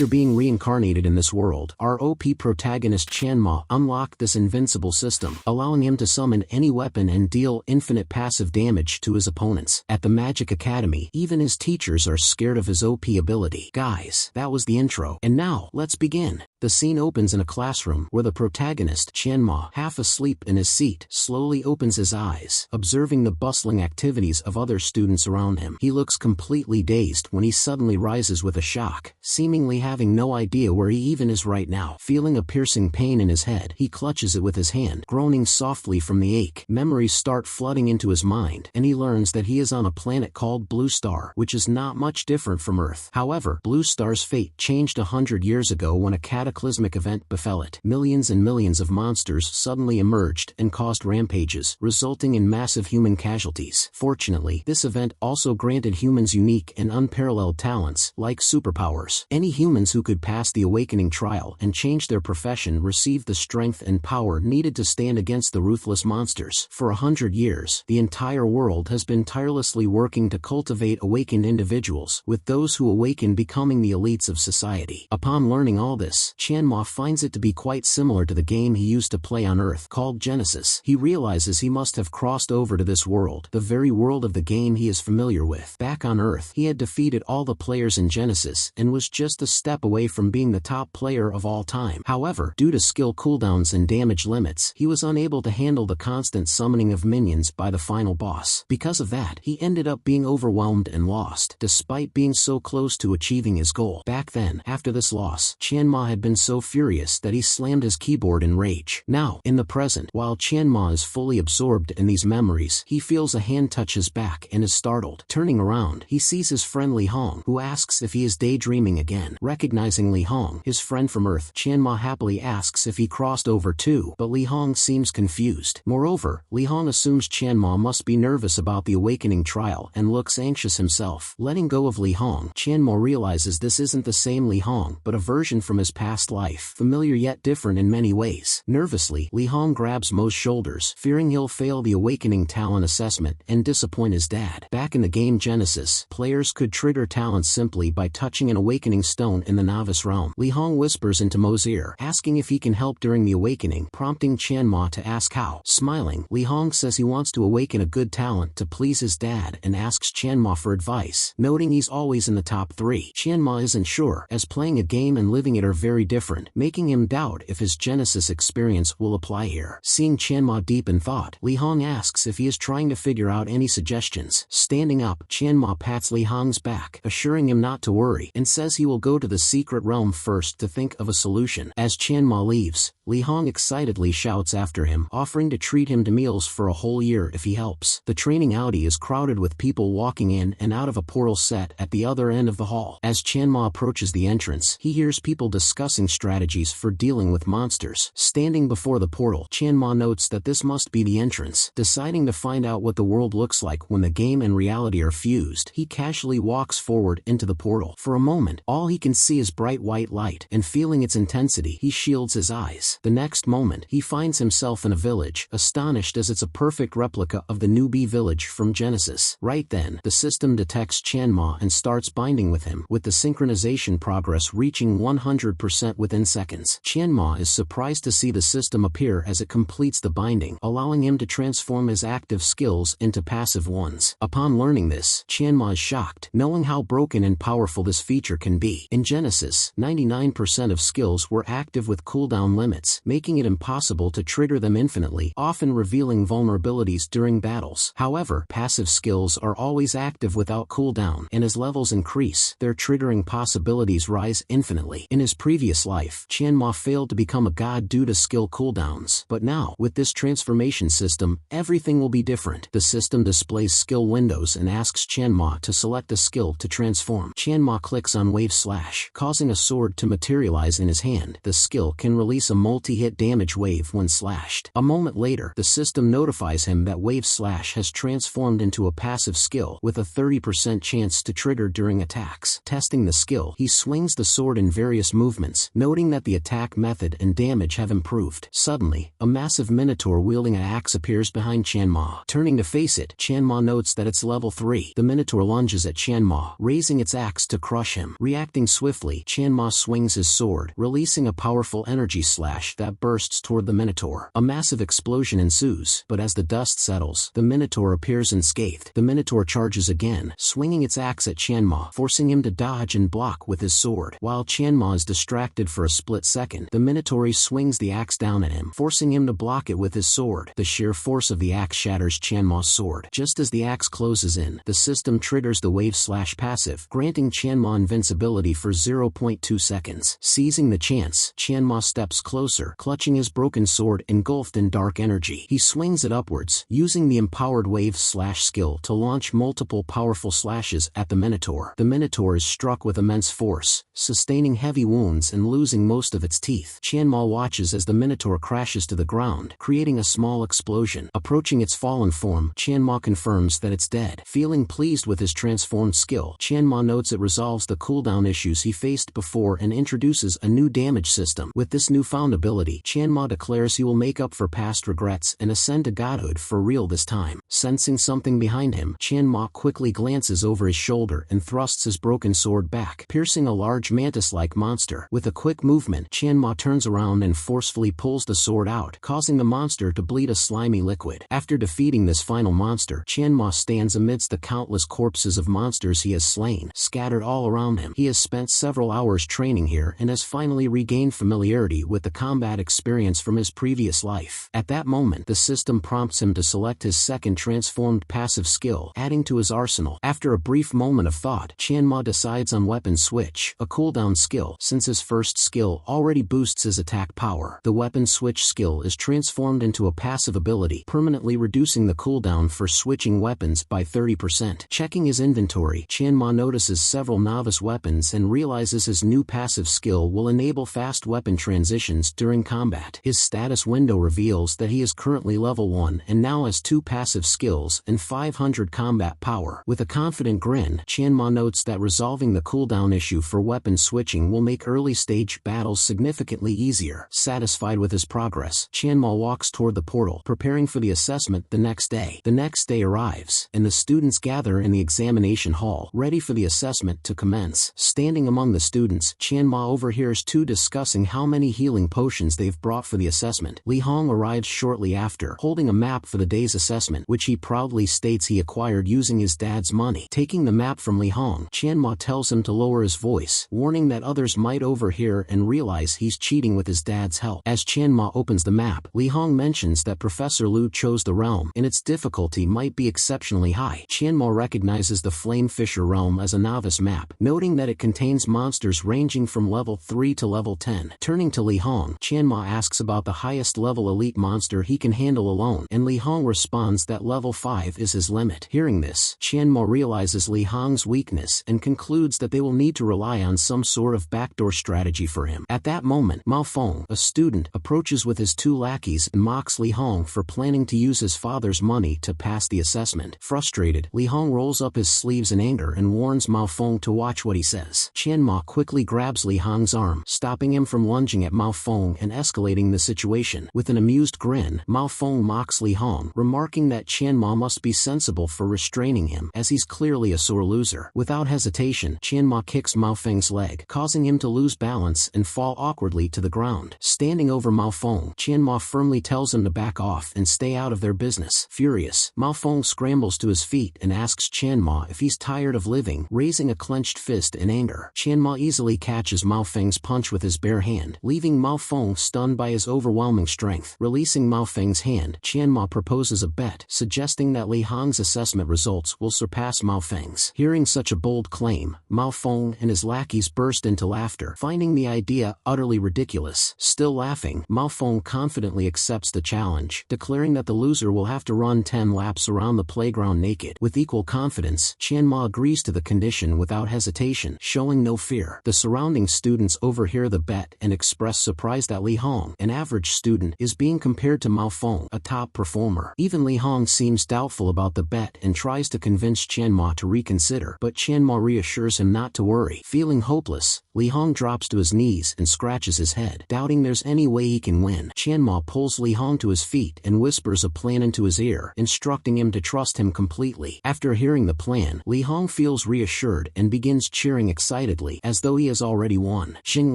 After being reincarnated in this world, our OP protagonist Chanma unlocked this invincible system, allowing him to summon any weapon and deal infinite passive damage to his opponents. At the Magic Academy, even his teachers are scared of his OP ability. Guys, that was the intro. And now, let's begin. The scene opens in a classroom where the protagonist, Chanma, half asleep in his seat, slowly opens his eyes, observing the bustling activities of other students around him. He looks completely dazed when he suddenly rises with a shock, seemingly having no idea where he even is right now. Feeling a piercing pain in his head, he clutches it with his hand, groaning softly from the ache. Memories start flooding into his mind, and he learns that he is on a planet called Blue Star, which is not much different from Earth. However, Blue Star's fate changed 100 years ago when a cataclysmic event befell it. Millions and millions of monsters suddenly emerged and caused rampages, resulting in massive human casualties. Fortunately, this event also granted humans unique and unparalleled talents, like superpowers. Any humans who could pass the awakening trial and change their profession received the strength and power needed to stand against the ruthless monsters. For 100 years, the entire world has been tirelessly working to cultivate awakened individuals, with those who awaken becoming the elites of society. Upon learning all this, Chanma finds it to be quite similar to the game he used to play on Earth called Genesis. He realizes he must have crossed over to this world, the very world of the game he is familiar with. Back on Earth, he had defeated all the players in Genesis and was just a step away from being the top player of all time. However, due to skill cooldowns and damage limits, he was unable to handle the constant summoning of minions by the final boss. Because of that, he ended up being overwhelmed and lost, despite being so close to achieving his goal. Back then, after this loss, Chanma had been so furious that he slammed his keyboard in rage. Now, in the present, while Chanma is fully absorbed in these memories, he feels a hand touch his back and is startled. Turning around, he sees his friend Li Hong, who asks if he is daydreaming again. Recognizing Li Hong, his friend from Earth, Chanma happily asks if he crossed over too, but Li Hong seems confused. Moreover, Li Hong assumes Chanma must be nervous about the awakening trial and looks anxious himself. Letting go of Li Hong, Chanma realizes this isn't the same Li Hong, but a version from his past life, familiar yet different in many ways. Nervously, Li Hong grabs Mo's shoulders, fearing he'll fail the awakening talent assessment and disappoint his dad. Back in the game Genesis, players could trigger talents simply by touching an awakening stone in the novice realm. Li Hong whispers into Mo's ear, asking if he can help during the awakening, prompting Chanma to ask how. Smiling, Li Hong says he wants to awaken a good talent to please his dad and asks Chanma for advice, noting he's always in the top 3. Chanma isn't sure, as playing a game and living it are very different, making him doubt if his Genesis experience will apply here. Seeing Chanma deep in thought, Li Hong asks if he is trying to figure out any suggestions. Standing up, Chanma pats Li Hong's back, assuring him not to worry, and says he will go to the secret realm first to think of a solution. As Chanma leaves, Li Hong excitedly shouts after him, offering to treat him to meals for a whole year if he helps. The training outie is crowded with people walking in and out of a portal set at the other end of the hall. As Chanma approaches the entrance, he hears people discussing strategies for dealing with monsters. Standing before the portal, Chanma notes that this must be the entrance. Deciding to find out what the world looks like when the game and reality are fused, he casually walks forward into the portal. For a moment, all he can see is bright white light, and feeling its intensity, he shields his eyes. The next moment, he finds himself in a village, astonished as it's a perfect replica of the newbie village from Genesis. Right then, the system detects Chanma and starts binding with him, with the synchronization progress reaching 100% within seconds. Chanma is surprised to see the system appear as it completes the binding, allowing him to transform his active skills into passive ones. Upon learning this, Chanma is shocked, knowing how broken and powerful this feature can be. In Genesis, 99% of skills were active with cooldown limits, making it impossible to trigger them infinitely, often revealing vulnerabilities during battles. However, passive skills are always active without cooldown, and as levels increase, their triggering possibilities rise infinitely. In his previous life, Chanma failed to become a god due to skill cooldowns, but now, with this transformation system, everything will be different. The system displays skill windows and asks Chanma to select a skill to transform. Chanma clicks on Wave Slash, causing a sword to materialize in his hand. The skill can release a multi-hit damage wave when slashed. A moment later, the system notifies him that Wave Slash has transformed into a passive skill with a 30% chance to trigger during attacks. Testing the skill, he swings the sword in various movements, weapons, noting that the attack method and damage have improved. Suddenly, a massive minotaur wielding an axe appears behind Chanma. Turning to face it, Chanma notes that it's level 3. The minotaur lunges at Chanma, raising its axe to crush him. Reacting swiftly, Chanma swings his sword, releasing a powerful energy slash that bursts toward the minotaur. A massive explosion ensues, but as the dust settles, the minotaur appears unscathed. The minotaur charges again, swinging its axe at Chanma, forcing him to dodge and block with his sword. While Chanma is distracted for a split second, the minotaur swings the axe down at him, forcing him to block it with his sword. The sheer force of the axe shatters Chanma's sword. Just as the axe closes in, the system triggers the wave slash passive, granting Chanma invincibility for 0.2 seconds. Seizing the chance, Chanma steps closer, clutching his broken sword engulfed in dark energy. He swings it upwards, using the empowered wave slash skill to launch multiple powerful slashes at the minotaur. The minotaur is struck with immense force, sustaining heavy wounds and losing most of its teeth. Chanma watches as the minotaur crashes to the ground, creating a small explosion. Approaching its fallen form, Chanma confirms that it's dead. Feeling pleased with his transformed skill, Chanma notes it resolves the cooldown issues he faced before and introduces a new damage system. With this newfound ability, Chanma declares he will make up for past regrets and ascend to godhood for real this time. Sensing something behind him, Chanma quickly glances over his shoulder and thrusts his broken sword back, piercing a large mantis-like monster. With a quick movement, Chanma turns around and forcefully pulls the sword out, causing the monster to bleed a slimy liquid. After defeating this final monster, Chanma stands amidst the countless corpses of monsters he has slain, scattered all around him. He has spent several hours training here and has finally regained familiarity with the combat experience from his previous life. At that moment, the system prompts him to select his second transformed passive skill, adding to his arsenal. After a brief moment of thought, Chanma decides on weapon switch, a cooldown skill, since his first skill already boosts his attack power. The weapon switch skill is transformed into a passive ability, permanently reducing the cooldown for switching weapons by 30%. Checking his inventory, Chanma notices several novice weapons and realizes his new passive skill will enable fast weapon transitions during combat. His status window reveals that he is currently level 1 and now has 2 passive skills and 500 combat power. With a confident grin, Chanma notes that resolving the cooldown issue for weapon switching will make early stage battles significantly easier. Satisfied with his progress, Chanma walks toward the portal, preparing for the assessment the next day. The next day arrives, and the students gather in the examination hall, ready for the assessment to commence. Standing among the students, Chanma overhears two discussing how many healing potions they've brought for the assessment. Li Hong arrives shortly after, holding a map for the day's assessment, which he proudly states he acquired using his dad's money. Taking the map from Li Hong, Chanma tells him to lower his voice, warning that others might overhear and realize he's cheating with his dad's help. As Chanma opens the map, Li Hong mentions that Professor Liu chose the realm, and its difficulty might be exceptionally high. Chanma recognizes the Flame Fisher realm as a novice map, noting that it contains monsters ranging from level 3 to level 10. Turning to Li Hong, Chanma asks about the highest level elite monster he can handle alone, and Li Hong responds that level 5 is his limit. Hearing this, Chanma realizes Li Hong's weakness and concludes that they will need to rely on some sort of backdoor strategy for him. At that moment, Mao Feng, a student, approaches with his 2 lackeys and mocks Li Hong for planning to use his father's money to pass the assessment. Frustrated, Li Hong rolls up his sleeves in anger and warns Mao Feng to watch what he says. Chanma quickly grabs Li Hong's arm, stopping him from lunging at Mao Feng and escalating the situation. With an amused grin, Mao Feng mocks Li Hong, remarking that Chanma must be sensible for restraining him, as he's clearly a sore loser. Without hesitation, Chanma kicks Mao Feng's leg, causing him to lose balance and fall awkwardly to the ground. Standing over Mao Feng, Chanma firmly tells him to back off and stay out of their business. Furious, Mao Feng scrambles to his feet and asks Chanma if he's tired of living, raising a clenched fist in anger. Chanma easily catches Mao Feng's punch with his bare hand, leaving Mao Feng stunned by his overwhelming strength. Releasing Mao Feng's hand, Chanma proposes a bet, suggesting that Li Hong's assessment results will surpass Mao Feng's. Hearing such a bold claim, Mao Feng and his lackeys burst into laughter, finding the idea utterly ridiculous. Still laughing, Mao Feng confidently accepts the challenge, declaring that the loser will have to run 10 laps around the playground naked. With equal confidence, Chanma agrees to the condition without hesitation, showing no fear. The surrounding students overhear the bet and express surprise that Li Hong, an average student, is being compared to Mao Feng, a top performer. Even Li Hong seems doubtful about the bet and tries to convince Chanma to reconsider, but Chanma reassures him not to worry. Feeling hopeless, Li Hong drops to his knees and scratches his head, doubting there's any way he can win. Chanma pulls Li Hong to his feet and whispers a plan into his ear, instructing him to trust him completely. After hearing the plan, Li Hong feels reassured and begins cheering excitedly as though he has already won. Xing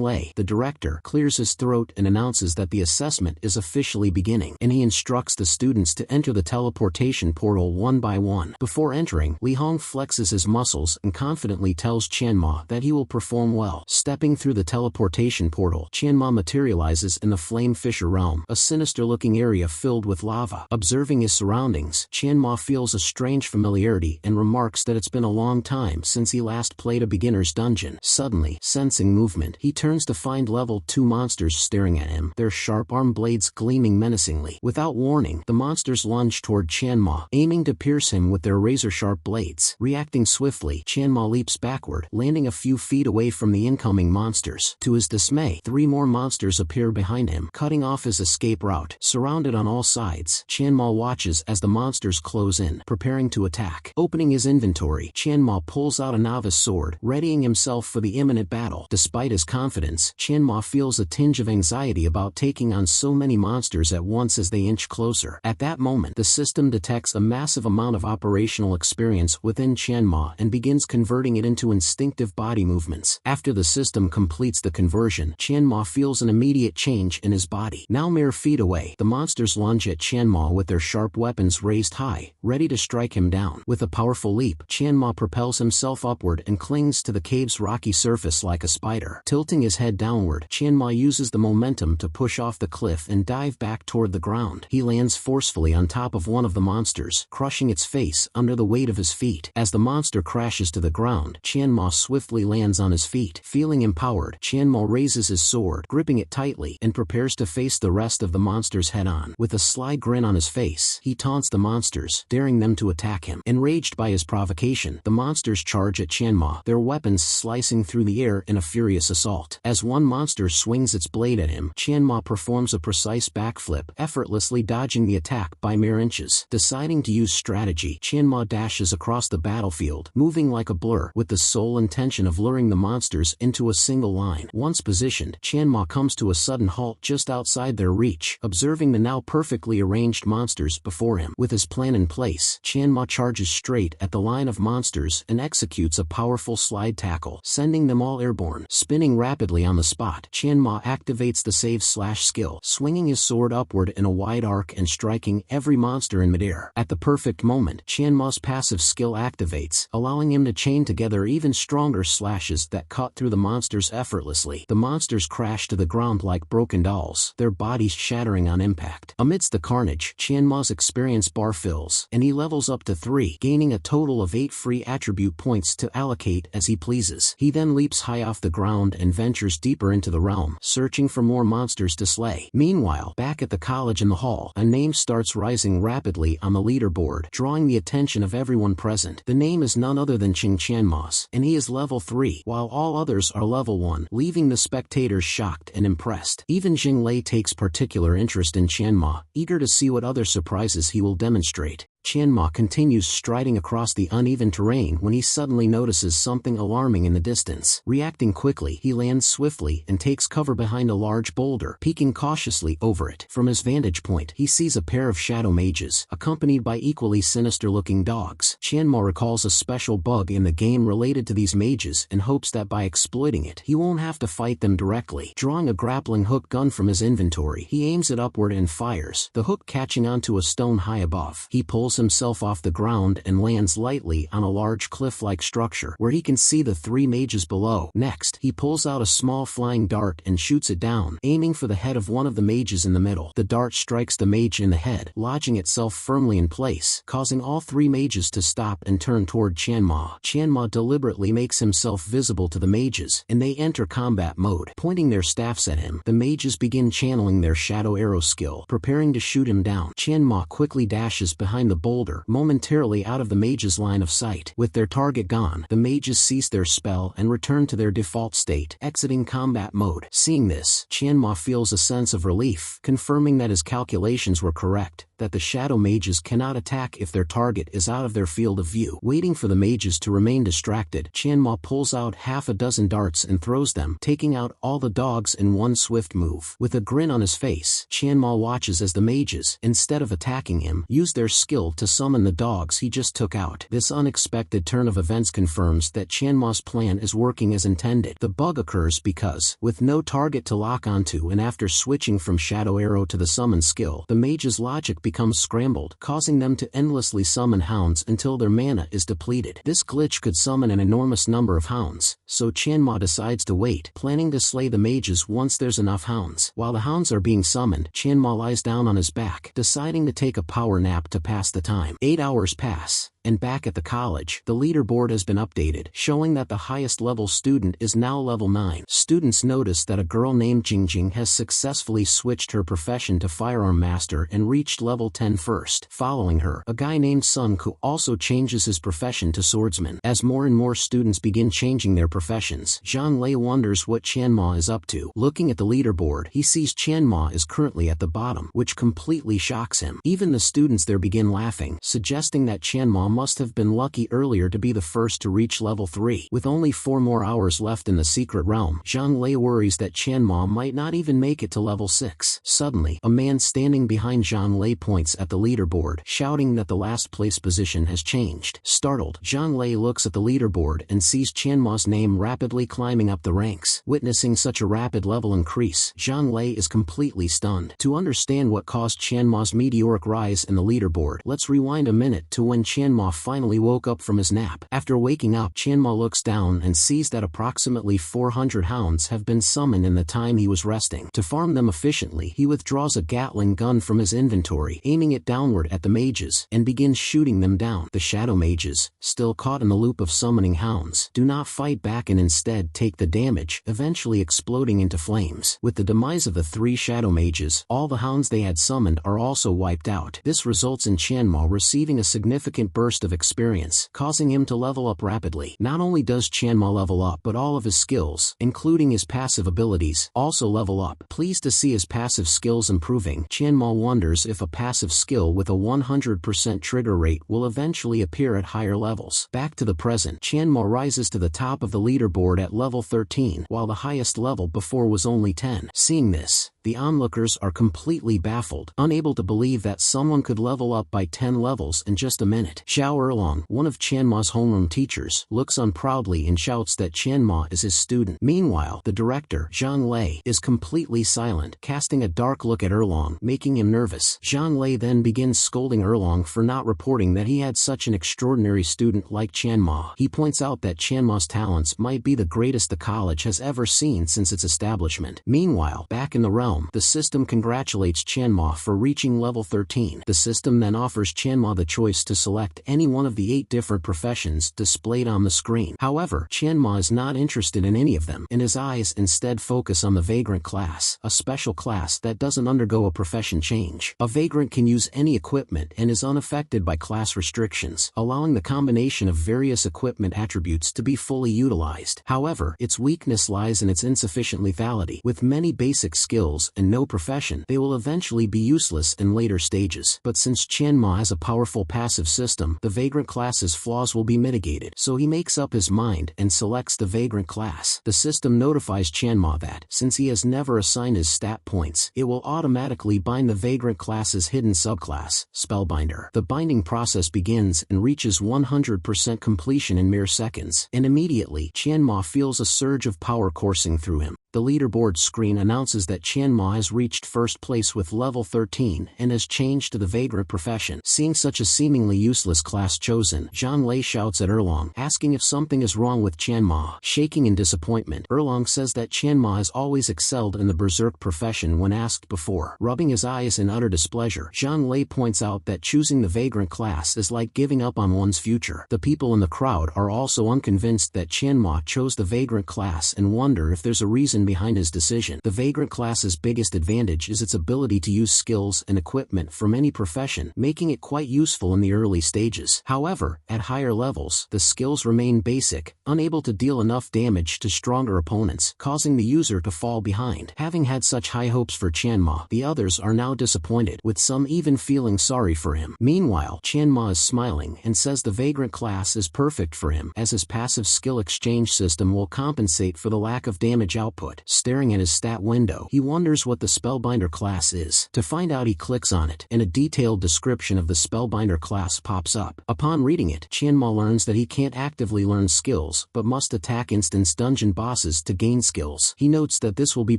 Lei, the director, clears his throat and announces that the assessment is officially beginning, and he instructs the students to enter the teleportation portal one by one. Before entering, Li Hong flexes his muscles and confidently tells Chanma that he will perform well. Stepping through the teleportation portal, Chanma materializes in the Flame Fisher realm, a sinister-looking area filled with lava. Observing his surroundings, Chanma feels a strange familiarity and remarks that it's been a long time since he last played a beginner's dungeon. Suddenly, sensing movement, he turns to find level 2 monsters staring at him, their sharp arm blades gleaming menacingly. Without warning, the monsters lunge toward Chanma, aiming to pierce him with their razor-sharp blades. Reacting swiftly, Chanma leaps backward, landing a few feet away from the incoming monsters. To his dismay, 3 more monsters appear behind him, cutting off his escape route. Surrounded on all sides, Chanma watches as the monsters close in, preparing to attack. Opening his inventory, Chanma pulls out a novice sword, readying himself for the imminent battle. Despite his confidence, Chanma feels a tinge of anxiety about taking on so many monsters at once as they inch closer. At that moment, the system detects a massive amount of operational experience within Chanma and begins converting it into instinctive body movements. After the system completes the conversion, Chanma feels an immediate change in his body. Now mere feet away, the monsters lunge at Chanma with their sharp weapons raised high, ready to strike him down. With a powerful leap, Chanma propels himself upward and clings to the cave's rocky surface like a spider. Tilting his head downward, Chanma uses the momentum to push off the cliff and dive back toward the ground. He lands forcefully on top of one of the monsters, crushing its face under the weight of his feet. As the monster crashes to the ground, Chanma swiftly lands on his feet. Feeling empowered, Chanma raises his sword, gripping it tightly, and prepares to face the rest of the monsters head-on. With a sly grin on his face, he taunts the monsters, daring them to attack him. Enraged by his provocation, the monsters charge at Chanma, their weapons slicing through the air in a furious assault. As one monster swings its blade at him, Chanma performs a precise backflip, effortlessly dodging the attack by mere inches. Deciding to use strategy, Chanma dashes across the battlefield, moving like a blur, with the sole intention of luring the monsters into a single line. Once positioned, Chanma comes to a sudden halt just outside their reach, observing the now perfectly arranged monsters before him. With his plan in place, Chanma charges straight at the line of monsters and executes a powerful slide tackle, sending them all airborne. Spinning rapidly on the spot, Chanma activates the save/slash skill, swinging his sword upward in a wide arc and striking every monster in midair. At the perfect moment, Chanma's passive skill activates, allowing him to chain together even stronger slashes that cut through the monsters effortlessly. The monsters crash to the ground like broken dolls, their bodies shattering on impact. Amidst the carnage, Chanma's experience bar fills, and he levels up to 3, gaining a total of 8 free attribute points to allocate as he pleases. He then leaps high off the ground and ventures deeper into the realm, searching for more monsters to slay. Meanwhile, back at the college in the hall, a name starts rising rapidly on the leaderboard, drawing the attention of everyone present. The name is none other than Chanma, and he is level 3, while all others are level 1, leaving the spectators shocked and impressed. Even Xing Lei takes particular interest in Chanma, eager to see what other surprises he will demonstrate. Chanma continues striding across the uneven terrain when he suddenly notices something alarming in the distance. Reacting quickly, he lands swiftly and takes cover behind a large boulder, peeking cautiously over it. From his vantage point, he sees a pair of shadow mages, accompanied by equally sinister-looking dogs. Chanma recalls a special bug in the game related to these mages and hopes that by exploiting it, he won't have to fight them directly. Drawing a grappling hook gun from his inventory, he aims it upward and fires, the hook catching onto a stone high above. He pulls himself off the ground and lands lightly on a large cliff-like structure where he can see the 3 mages below. Next, he pulls out a small flying dart and shoots it down, aiming for the head of one of the mages in the middle. The dart strikes the mage in the head, lodging itself firmly in place, causing all 3 mages to stop and turn toward Chanma. Chanma deliberately makes himself visible to the mages, and they enter combat mode. Pointing their staffs at him, the mages begin channeling their shadow arrow skill, preparing to shoot him down. Chanma quickly dashes behind the boulder, momentarily out of the mage's line of sight. With their target gone, the mages cease their spell and return to their default state, exiting combat mode. Seeing this, Chanma feels a sense of relief, confirming that his calculations were correct. that the shadow mages cannot attack if their target is out of their field of view. Waiting for the mages to remain distracted, Chanma pulls out half a dozen darts and throws them, taking out all the dogs in one swift move. With a grin on his face, Chanma watches as the mages, instead of attacking him, use their skill to summon the dogs he just took out. This unexpected turn of events confirms that Chanma's plan is working as intended. The bug occurs because, with no target to lock onto and after switching from Shadow Arrow to the summon skill, the mage's logic becomes scrambled, causing them to endlessly summon hounds until their mana is depleted. This glitch could summon an enormous number of hounds, so Chanma decides to wait, planning to slay the mages once there's enough hounds. While the hounds are being summoned, Chanma lies down on his back, deciding to take a power nap to pass the time. 8 hours pass, and back at the college, the leaderboard has been updated, showing that the highest level student is now level 9. Students notice that a girl named Jingjing has successfully switched her profession to firearm master and reached level 10 first. Following her, a guy named Sun Ku also changes his profession to swordsman. As more and more students begin changing their professions, Zhang Lei wonders what Chanma is up to. Looking at the leaderboard, he sees Chanma is currently at the bottom, which completely shocks him. Even the students there begin laughing, suggesting that Chanma must have been lucky earlier to be the first to reach level 3. With only 4 more hours left in the secret realm, Zhang Lei worries that Chanma might not even make it to level 6. Suddenly, a man standing behind Zhang Lei points at the leaderboard, shouting that the last place position has changed. Startled, Zhang Lei looks at the leaderboard and sees Chanma's name rapidly climbing up the ranks. Witnessing such a rapid level increase, Zhang Lei is completely stunned. To understand what caused Chanma's meteoric rise in the leaderboard, let's rewind a minute to when Chanma finally woke up from his nap. After waking up, Chanma looks down and sees that approximately 400 hounds have been summoned in the time he was resting. To farm them efficiently, he withdraws a Gatling gun from his inventory, aiming it downward at the mages, and begins shooting them down. The shadow mages, still caught in the loop of summoning hounds, do not fight back and instead take the damage, eventually exploding into flames. With the demise of the 3 shadow mages, all the hounds they had summoned are also wiped out. This results in Chanma receiving a significant burst of experience, causing him to level up rapidly. Not only does Chanma level up, but all of his skills, including his passive abilities, also level up. Pleased to see his passive skills improving, Chanma wonders if a passive skill with a 100% trigger rate will eventually appear at higher levels. Back to the present, Chanma rises to the top of the leaderboard at level 13, while the highest level before was only 10. Seeing this, the onlookers are completely baffled, unable to believe that someone could level up by 10 levels in just a minute. Xiao Erlong, one of Chanma's homeroom teachers, looks on proudly and shouts that Chanma is his student. Meanwhile, the director, Zhang Lei, is completely silent, casting a dark look at Erlong, making him nervous. Zhang Lei then begins scolding Erlong for not reporting that he had such an extraordinary student like Chanma. He points out that Chanma's talents might be the greatest the college has ever seen since its establishment. Meanwhile, back in the realm, the system congratulates Chanma for reaching level 13. The system then offers Chanma the choice to select any one of the 8 different professions displayed on the screen. However, Chanma is not interested in any of them, and his eyes instead focus on the Vagrant class, a special class that doesn't undergo a profession change. A Vagrant can use any equipment and is unaffected by class restrictions, allowing the combination of various equipment attributes to be fully utilized. However, its weakness lies in its insufficient lethality. With many basic skills and no profession, they will eventually be useless in later stages. But since Chanma has a powerful passive system, the Vagrant class's flaws will be mitigated. So he makes up his mind and selects the Vagrant class. The system notifies Chanma that, since he has never assigned his stat points, it will automatically bind the Vagrant class's hidden subclass, Spellbinder. The binding process begins and reaches 100% completion in mere seconds, and immediately, Chanma feels a surge of power coursing through him. The leaderboard screen announces that Chanma has reached first place with level 13 and has changed to the Vagrant profession. Seeing such a seemingly useless class chosen, Zhang Lei shouts at Erlong, asking if something is wrong with Chanma. Shaking in disappointment, Erlong says that Chanma has always excelled in the berserk profession when asked before. Rubbing his eyes in utter displeasure, Zhang Lei points out that choosing the Vagrant class is like giving up on one's future. The people in the crowd are also unconvinced that Chanma chose the Vagrant class and wonder if there's a reason behind his decision. The Vagrant class's Manga's biggest advantage is its ability to use skills and equipment from any profession, making it quite useful in the early stages. However, at higher levels, the skills remain basic, unable to deal enough damage to stronger opponents, causing the user to fall behind. Having had such high hopes for Chanma, the others are now disappointed, with some even feeling sorry for him. Meanwhile, Chanma is smiling and says the Vagrant class is perfect for him, as his passive skill exchange system will compensate for the lack of damage output. Staring at his stat window, he wonders what the Spellbinder class is. To find out, he clicks on it, and a detailed description of the Spellbinder class pops up. Upon reading it, Chanma learns that he can't actively learn skills, but must attack instance dungeon bosses to gain skills. He notes that this will be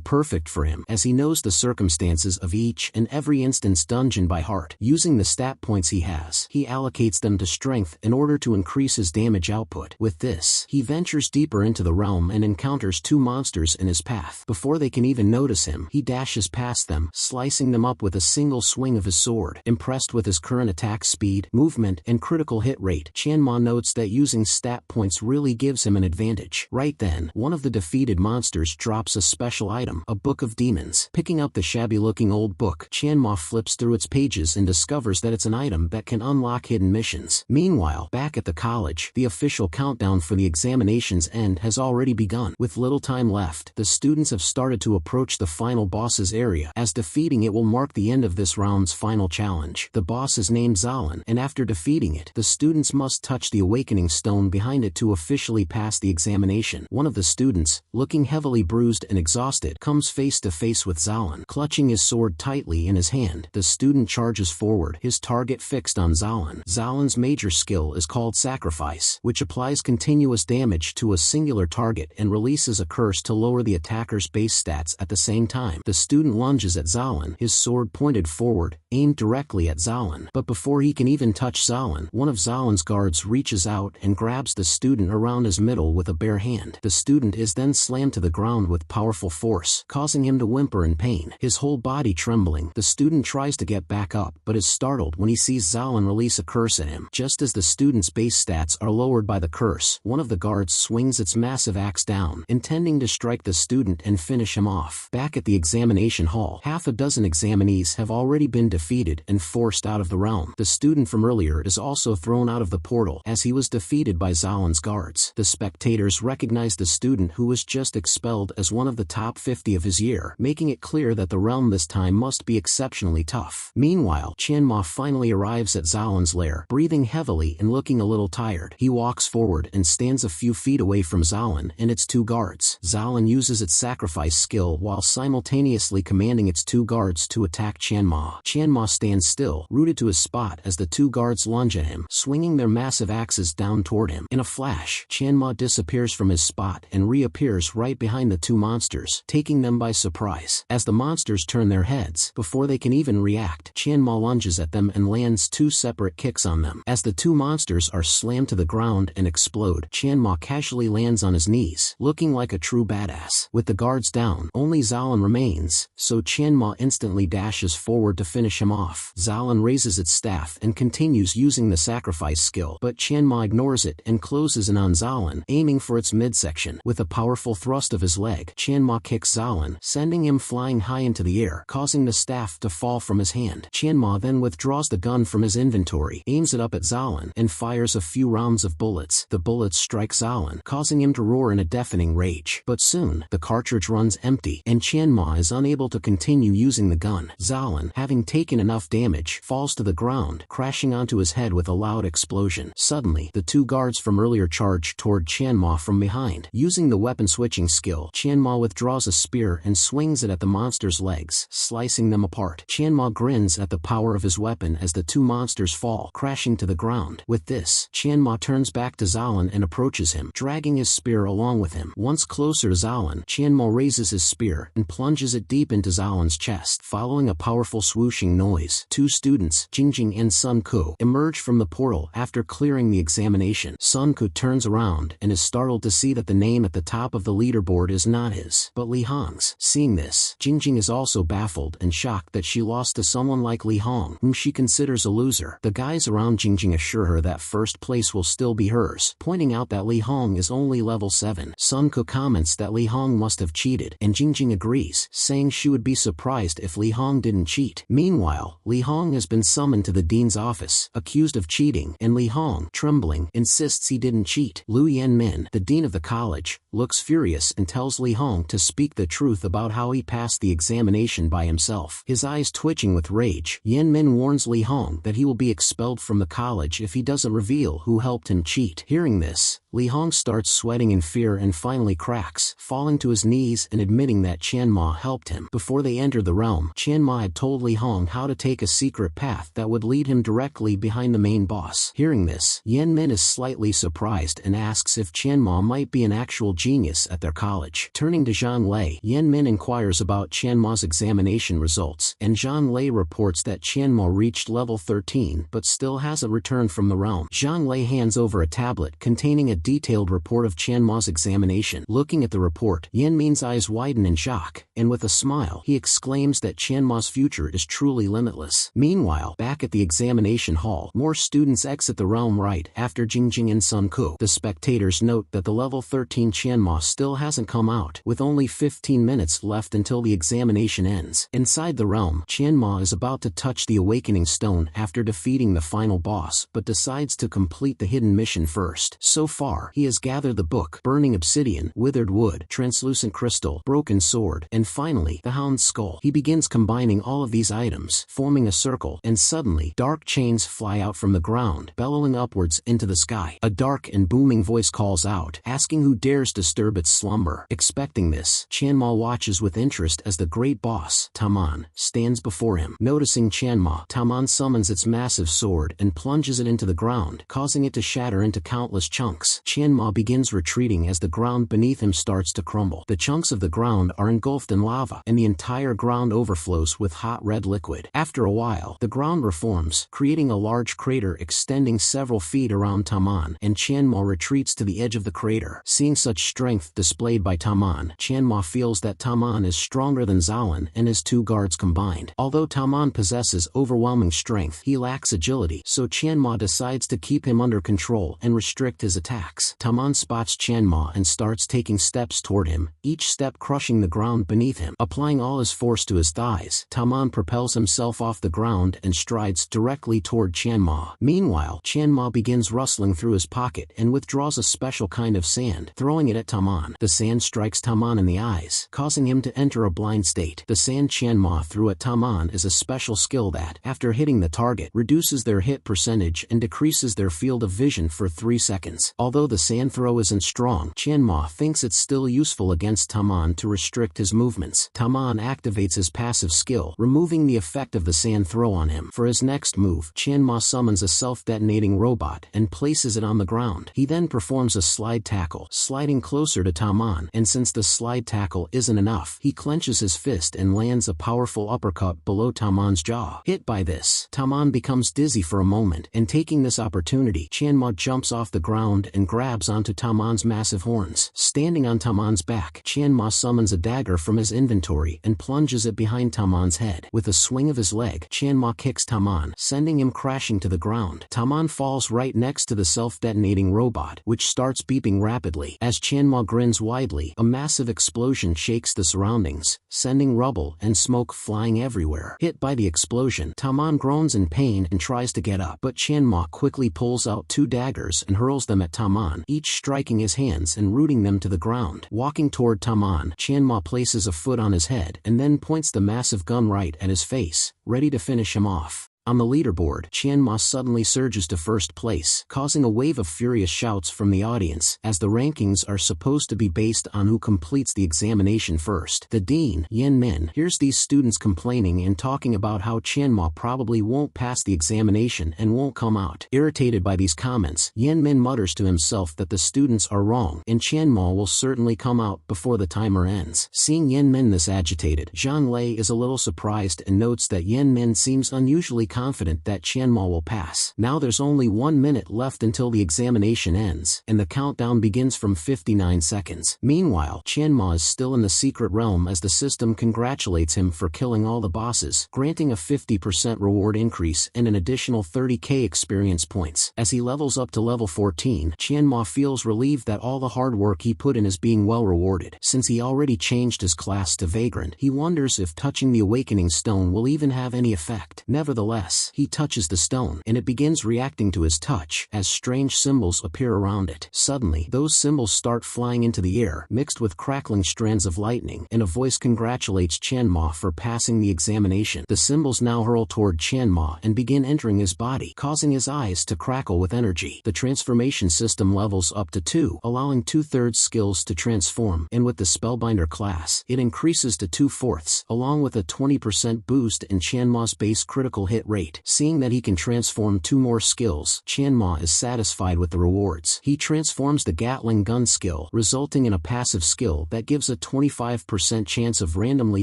perfect for him, as he knows the circumstances of each and every instance dungeon by heart. Using the stat points he has, he allocates them to strength in order to increase his damage output. With this, he ventures deeper into the realm and encounters two monsters in his path. Before they can even notice him, he dashes past them, slicing them up with a single swing of his sword. Impressed with his current attack speed, movement, and critical hit rate, Chanma notes that using stat points really gives him an advantage. Right then, one of the defeated monsters drops a special item, a book of demons. Picking up the shabby-looking old book, Chanma flips through its pages and discovers that it's an item that can unlock hidden missions. Meanwhile, back at the college, the official countdown for the examination's end has already begun. With little time left, the students have started to approach the final boss's area, as defeating it will mark the end of this round's final challenge. The boss is named Zalan, and after defeating it, the students must touch the awakening stone behind it to officially pass the examination. One of the students, looking heavily bruised and exhausted, comes face to face with Zalan. Clutching his sword tightly in his hand, the student charges forward, his target fixed on Zalan. Zalan's major skill is called Sacrifice, which applies continuous damage to a singular target and releases a curse to lower the attacker's base stats at the same time. The student lunges at Zalan, his sword pointed forward, aimed directly at Zalan. But before he can even touch Zalan, one of Zalan's guards reaches out and grabs the student around his middle with a bare hand. The student is then slammed to the ground with powerful force, causing him to whimper in pain, his whole body trembling. The student tries to get back up, but is startled when he sees Zalan release a curse at him. Just as the student's base stats are lowered by the curse, one of the guards swings its massive axe down, intending to strike the student and finish him off. Back at the examination hall, half a dozen examinees have already been defeated and forced out of the realm. The student from earlier is also thrown out of the portal, as he was defeated by Zalan's guards. The spectators recognize the student who was just expelled as one of the top 50 of his year, making it clear that the realm this time must be exceptionally tough. Meanwhile, Chanma finally arrives at Zalan's lair, breathing heavily and looking a little tired. He walks forward and stands a few feet away from Zalan and its two guards. Zalan uses its sacrifice skill while simultaneously commanding its two guards to attack Chanma. Chanma stands still, rooted to his spot as the two guards lunge at him, swinging their massive axes down toward him. In a flash, Chanma disappears from his spot and reappears right behind the two monsters, taking them by surprise. As the monsters turn their heads, before they can even react, Chanma lunges at them and lands two separate kicks on them. As the two monsters are slammed to the ground and explode, Chanma casually lands on his knees, looking like a true badass. With the guards down, only Zalan remains, so Chanma instantly dashes forward to finish him off. Zalan raises its staff and continues using the sacrifice skill, but Chanma ignores it and closes in on Zalan, aiming for its midsection. With a powerful thrust of his leg, Chanma kicks Zalan, sending him flying high into the air, causing the staff to fall from his hand. Chanma then withdraws the gun from his inventory, aims it up at Zalan, and fires a few rounds of bullets. The bullets strike Zalan, causing him to roar in a deafening rage. But soon, the cartridge runs empty, and Chanma is unable to continue using the gun. Zalan, having taken enough damage, falls to the ground, crashing onto his head with a loud explosion. Suddenly, the two guards from earlier charge toward Chanma from behind. Using the weapon switching skill, Chanma withdraws a spear and swings it at the monster's legs, slicing them apart. Chanma grins at the power of his weapon as the two monsters fall, crashing to the ground. With this, Chanma turns back to Zalan and approaches him, dragging his spear along with him. Once closer to Zalan, Chanma raises his spear and plunges it deep into Zalan's chest. Following a powerful swooshing noise, two students, Jingjing and Sun Ku, emerge from the portal after clearing the examination. Sun Ku turns around and is startled to see that the name at the top of the leaderboard is not his, but Li Hong's. Seeing this, Jingjing is also baffled and shocked that she lost to someone like Li Hong, whom she considers a loser. The guys around Jingjing assure her that first place will still be hers, pointing out that Li Hong is only level 7. Sun Ku comments that Li Hong must have cheated, and Jingjing agrees, saying she would be surprised if Li Hong didn't cheat. Meanwhile, Li Hong has been summoned to the dean's office, accused of cheating, and Li Hong, trembling, insists he didn't cheat. Lu Yanmin, the dean of the college, looks furious and tells Li Hong to speak the truth about how he passed the examination by himself. His eyes twitching with rage, Yanmin warns Li Hong that he will be expelled from the college if he doesn't reveal who helped him cheat. Hearing this, Li Hong starts sweating in fear and finally cracks, falling to his knees and admitting that Chanma helped him. Before they enter the realm, Chanma had told Li Hong how to take a secret path that would lead him directly behind the main boss. Hearing this, Yanmin is slightly surprised and asks if Chanma might be an actual genius at their college. Turning to Zhang Lei, Yanmin inquires about Chanma's examination results, and Zhang Lei reports that Chanma reached level 13 but still hasn't returned from the realm. Zhang Lei hands over a tablet containing a detailed report of Chanma's examination. Looking at the report, Yanmin's eyes widen in shock, and with a smile, he exclaims that Chanma's future is truly limitless. Meanwhile, back at the examination hall, more students exit the realm right after Jingjing and Sun Ku. The spectators note that the level 13 Chanma still hasn't come out, with only 15 minutes left until the examination ends. Inside the realm, Chanma is about to touch the awakening stone after defeating the final boss, but decides to complete the hidden mission first. So far, he has gathered the book, burning obsidian, withered wood, translucent crystal, broken sword, and finally, the hound's skull. He begins combining all of these items, forming a circle, and suddenly, dark chains fly out from the ground, bellowing upwards into the sky. A dark and booming voice calls out, asking who dares disturb its slumber. Expecting this, Chanma watches with interest as the great boss, Taman, stands before him. Noticing Chanma, Taman summons its massive sword and plunges it into the ground, causing it to shatter into countless chunks. Chanma begins retreating as the ground beneath him starts to crumble. The chunks of the ground are engulfed in lava, and the entire ground overflows with hot red liquid. After a while, the ground reforms, creating a large crater extending several feet around Taman, and Chanma retreats to the edge of the crater. Seeing such strength displayed by Taman, Chanma feels that Taman is stronger than Zalan and his two guards combined. Although Taman possesses overwhelming strength, he lacks agility, so Chanma decides to keep him under control and restrict his attacks. Taman spots Chanma and starts taking steps toward him, each step crushing the ground beneath him. Applying all his force to his thighs, Taman propels himself off the ground and strides directly toward Chanma. Meanwhile, Chanma begins rustling through his pocket and withdraws a special kind of sand, throwing it at Taman. The sand strikes Taman in the eyes, causing him to enter a blind state. The sand Chanma threw at Taman is a special skill that, after hitting the target, reduces their hit percentage and decreases their field of vision for 3 seconds. Although the sand throw isn't strong, Chanma thinks it's still useful against Taman to restrict his movements. Taman activates his passive skill, removing the effect of the sand throw on him. For his next move, Chanma summons a self-detonating robot and places it on the ground. He then performs a slide tackle, sliding closer to Taman, and since the slide tackle isn't enough, he clenches his fist and lands a powerful uppercut below Taman's jaw. Hit by this, Taman becomes dizzy for a moment, and taking this opportunity, Chanma jumps off the ground and grabs onto Taman's massive horns. Standing on Taman's back, Chanma summons a dagger from his inventory and plunges it behind Taman's head. With a swing of his leg, Chanma kicks Taman, sending him crashing to the ground. Taman falls right next to the self-detonating robot, which starts beeping rapidly. As Chanma grins widely, a massive explosion shakes the surroundings, sending rubble and smoke flying everywhere. Hit by the explosion, Taman groans in pain and tries to get up, but Chanma quickly pulls out 2 daggers and hurls them at Taman, each striking his hands and rooting them to the ground. Walking toward Taman, Chanma places a foot on his head and then points the massive gun right at his face, ready to finish him off. On the leaderboard, Chanma suddenly surges to first place, causing a wave of furious shouts from the audience, as the rankings are supposed to be based on who completes the examination first. The dean, Yan Min, hears these students complaining and talking about how Chanma probably won't pass the examination and won't come out. Irritated by these comments, Yan Min mutters to himself that the students are wrong, and Chanma will certainly come out before the timer ends. Seeing Yan Min this agitated, Zhang Lei is a little surprised and notes that Yan Min seems unusually confident that Chanma will pass. Now there's only 1 minute left until the examination ends, and the countdown begins from 59 seconds. Meanwhile, Chanma is still in the secret realm as the system congratulates him for killing all the bosses, granting a 50% reward increase and an additional 30k experience points. As he levels up to level 14, Chanma feels relieved that all the hard work he put in is being well rewarded. Since he already changed his class to Vagrant, he wonders if touching the awakening stone will even have any effect. Nevertheless, he touches the stone, and it begins reacting to his touch, as strange symbols appear around it. Suddenly, those symbols start flying into the air, mixed with crackling strands of lightning, and a voice congratulates Chanma for passing the examination. The symbols now hurl toward Chanma and begin entering his body, causing his eyes to crackle with energy. The transformation system levels up to 2, allowing 2/3 skills to transform, and with the Spellbinder class, it increases to 2/4, along with a 20% boost in Chanma's base critical hit rate. Seeing that he can transform 2 more skills, Chanma is satisfied with the rewards. He transforms the Gatling gun skill, resulting in a passive skill that gives a 25% chance of randomly